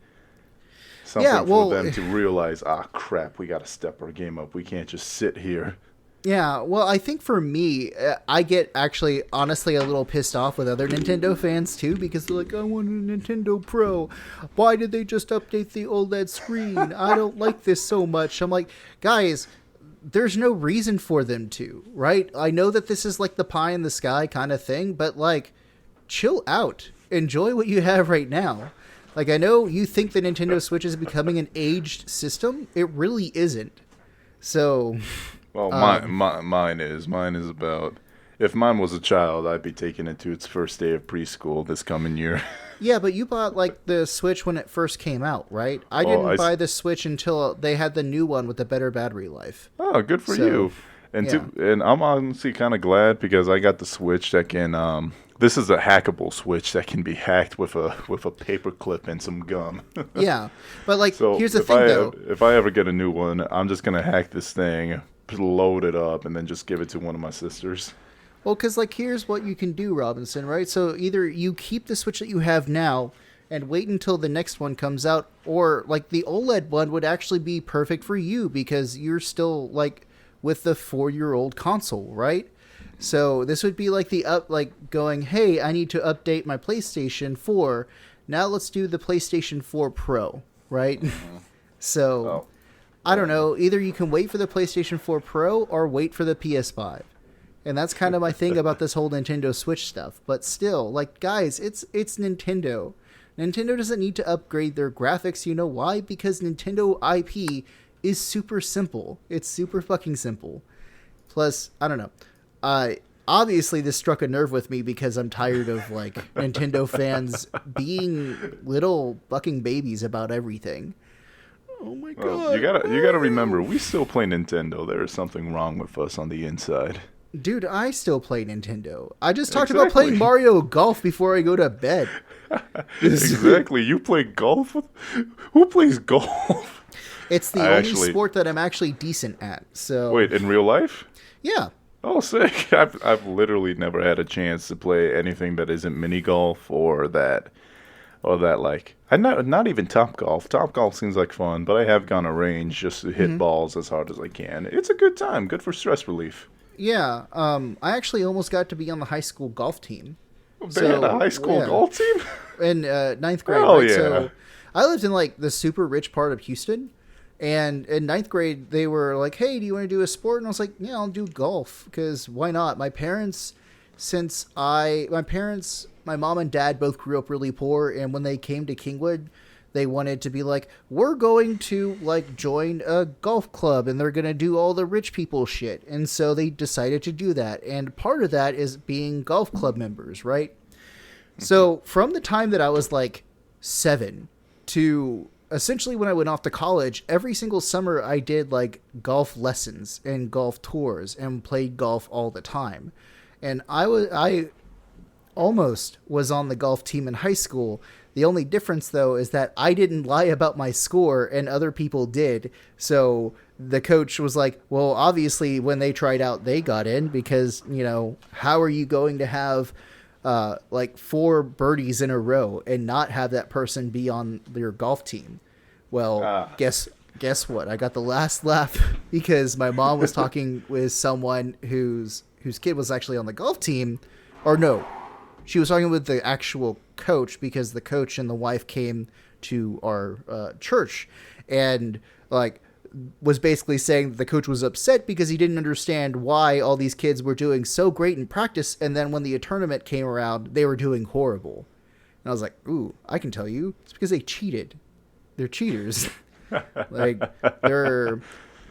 Something for them to realize, crap, we got to step our game up. We can't just sit here. Yeah, well, I think for me, I get actually, honestly, a little pissed off with other Nintendo fans, too, because they're like, I want a Nintendo Pro. Why did they just update the OLED screen? I don't like this so much. I'm like, guys, there's no reason for them to, right? I know that this is like the pie in the sky kind of thing, but, like, chill out. Enjoy what you have right now. Like, I know you think the Nintendo Switch is becoming an aged system. It really isn't. So... Well, mine is about, if mine was a child, I'd be taking it to its first day of preschool this coming year. Yeah, but you bought like the Switch when it first came out, right? I didn't buy the Switch until they had the new one with the better battery life. Oh, good for you. And and I'm honestly kind of glad because I got the Switch that can this is a hackable Switch that can be hacked with a paper clip and some gum. Yeah. But like here's the thing though. If I ever get a new one, I'm just going to hack this thing, load it up, and then just give it to one of my sisters. Well, because, like, here's what you can do, Robinson, right? So either you keep the Switch that you have now and wait until the next one comes out, or, like, the OLED one would actually be perfect for you because you're still, like, with the 4-year-old console, right? So this would be like going, hey, I need to update my PlayStation 4. Now let's do the PlayStation 4 Pro, right? So... I don't know. Either you can wait for the PlayStation 4 Pro or wait for the PS5. And that's kind of my thing about this whole Nintendo Switch stuff. But still, like, guys, it's Nintendo. Nintendo doesn't need to upgrade their graphics. You know why? Because Nintendo IP is super simple. It's super fucking simple. Plus, I don't know. Obviously, this struck a nerve with me because I'm tired of, like, Nintendo fans being little fucking babies about everything. Oh my god! Well, you gotta remember, we still play Nintendo. There is something wrong with us on the inside. Dude, I still play Nintendo. I just talked about playing Mario Golf before I go to bed. Exactly. You play golf? Who plays golf? It's the only sport that I'm actually decent at. So wait, in real life? Yeah. Oh, sick! I've literally never had a chance to play anything that isn't mini golf or that like. I'm not even Top Golf. Top Golf seems like fun, but I have gone to range just to hit balls as hard as I can. It's a good time. Good for stress relief. Yeah. I actually almost got to be on the high school golf team. They had a high school golf team? In 9th grade. Oh, right? yeah. So I lived in like the super rich part of Houston. And in 9th grade, they were like, hey, do you want to do a sport? And I was like, yeah, I'll do golf. Because why not? My mom and dad both grew up really poor, and when they came to Kingwood, they wanted to be like, we're going to like join a golf club, and they're going to do all the rich people shit. And so they decided to do that. And part of that is being golf club members, right? So from the time that I was like 7 to essentially when I went off to college, every single summer I did like golf lessons and golf tours and played golf all the time. And I almost was on the golf team in high school. The only difference, though, is that I didn't lie about my score and other people did. So the coach was like, well, obviously, when they tried out, they got in because, you know, how are you going to have like 4 birdies in a row and not have that person be on your golf team? Well, guess what? I got the last laugh because my mom was talking with someone whose kid was actually on the golf team. Or no. She was talking with the actual coach because the coach and the wife came to our church, and like was basically saying that the coach was upset because he didn't understand why all these kids were doing so great in practice, and then when the tournament came around, they were doing horrible. And I was like, ooh, I can tell you. It's because they cheated. They're cheaters. Like, they're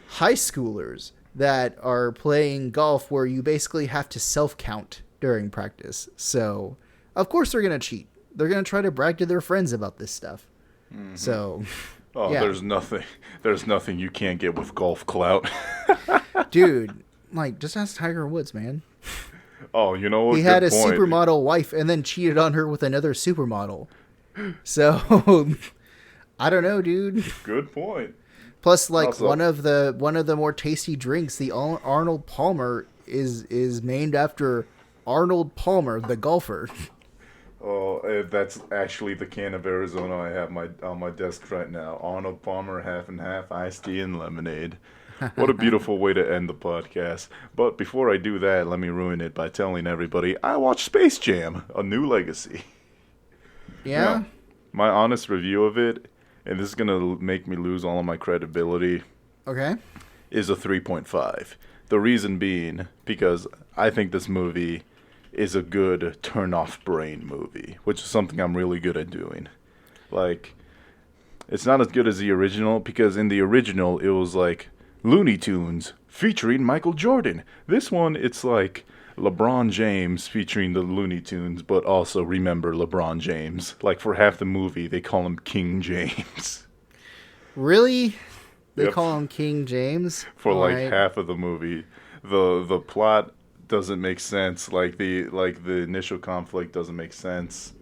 high schoolers that are playing golf where you basically have to self-count during practice. So, of course they're going to cheat. They're going to try to brag to their friends about this stuff. Mm-hmm. So... Oh, yeah. There's nothing you can't get with golf clout. Dude, like, just ask Tiger Woods, man. Oh, you know what? He had a supermodel wife and then cheated on her with another supermodel. So, I don't know, dude. Good point. Plus, like, also, one of the more tasty drinks, the Arnold Palmer, is named after Arnold Palmer, the golfer. Oh, that's actually the can of Arizona I have on my desk right now. Arnold Palmer, half and half, iced tea and lemonade. What a beautiful way to end the podcast. But before I do that, let me ruin it by telling everybody I watched Space Jam: A New Legacy. Yeah? Now, my honest review of it, and this is going to make me lose all of my credibility, okay, is a 3.5. The reason being, because I think this movie is a good turn-off brain movie, which is something I'm really good at doing. Like, it's not as good as the original, because in the original, it was like Looney Tunes featuring Michael Jordan. This one, it's like LeBron James featuring the Looney Tunes, but also remember LeBron James. Like, for half the movie, they call him King James. Really? They call him King James? For all like half of the movie. The plot doesn't make sense. Like the initial conflict doesn't make sense.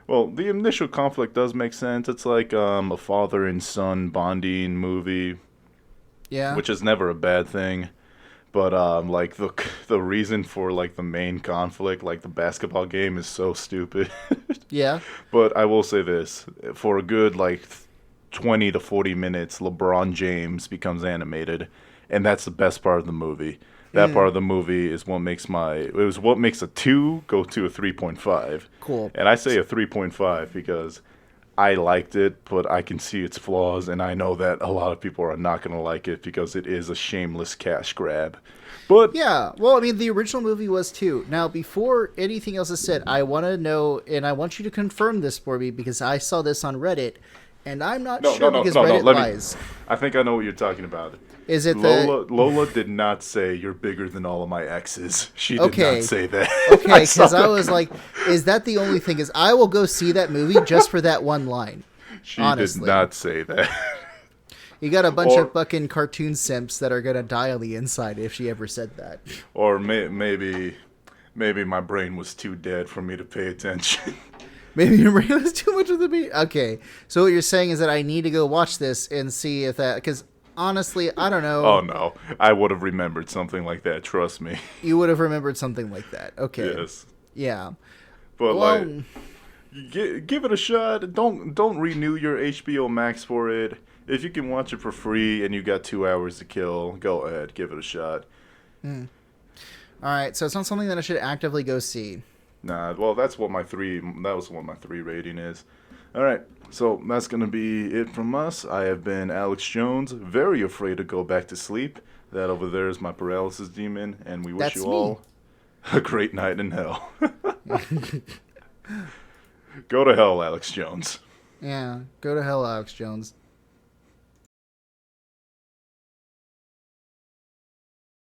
Well, the initial conflict does make sense. It's like a father and son bonding movie. Yeah. Which is never a bad thing. But like the reason for like the main conflict, like the basketball game, is so stupid. Yeah. But I will say this, for a good like 20 to 40 minutes, LeBron James becomes animated, and that's the best part of the movie. That part of the movie is what makes a 2 go to a 3.5. Cool. And I say a 3.5 because I liked it, but I can see its flaws, and I know that a lot of people are not going to like it because it is a shameless cash grab. But yeah, well, I mean, the original movie was too. Now, before anything else is said, I want to know, and I want you to confirm this for me because I saw this on Reddit, and I'm not sure because Reddit lies. I think I know what you're talking about. Is it Lola did not say you're bigger than all of my exes. She did not say that. Okay, because I was like, is that the only thing? Is I will go see that movie just for that one line. She did not say that. You got a bunch of fucking cartoon simps that are going to die on the inside if she ever said that. Or maybe my brain was too dead for me to pay attention. Maybe your brain was too much of the beat. Okay, so what you're saying is that I need to go watch this and see if that... Because honestly, I don't know. Oh, no. I would have remembered something like that. Trust me. You would have remembered something like that. Okay. Yes. Yeah. But, like, give it a shot. Don't renew your HBO Max for it. If you can watch it for free and you got 2 hours to kill, go ahead. Give it a shot. All right. So it's not something that I should actively go see. Nah. Well, that was what my 3 rating is. All right. So that's going to be it from us. I have been Alex Jones, very afraid to go back to sleep. That over there is my paralysis demon, and we wish you all a great night in hell. Go to hell, Alex Jones. Yeah, go to hell, Alex Jones.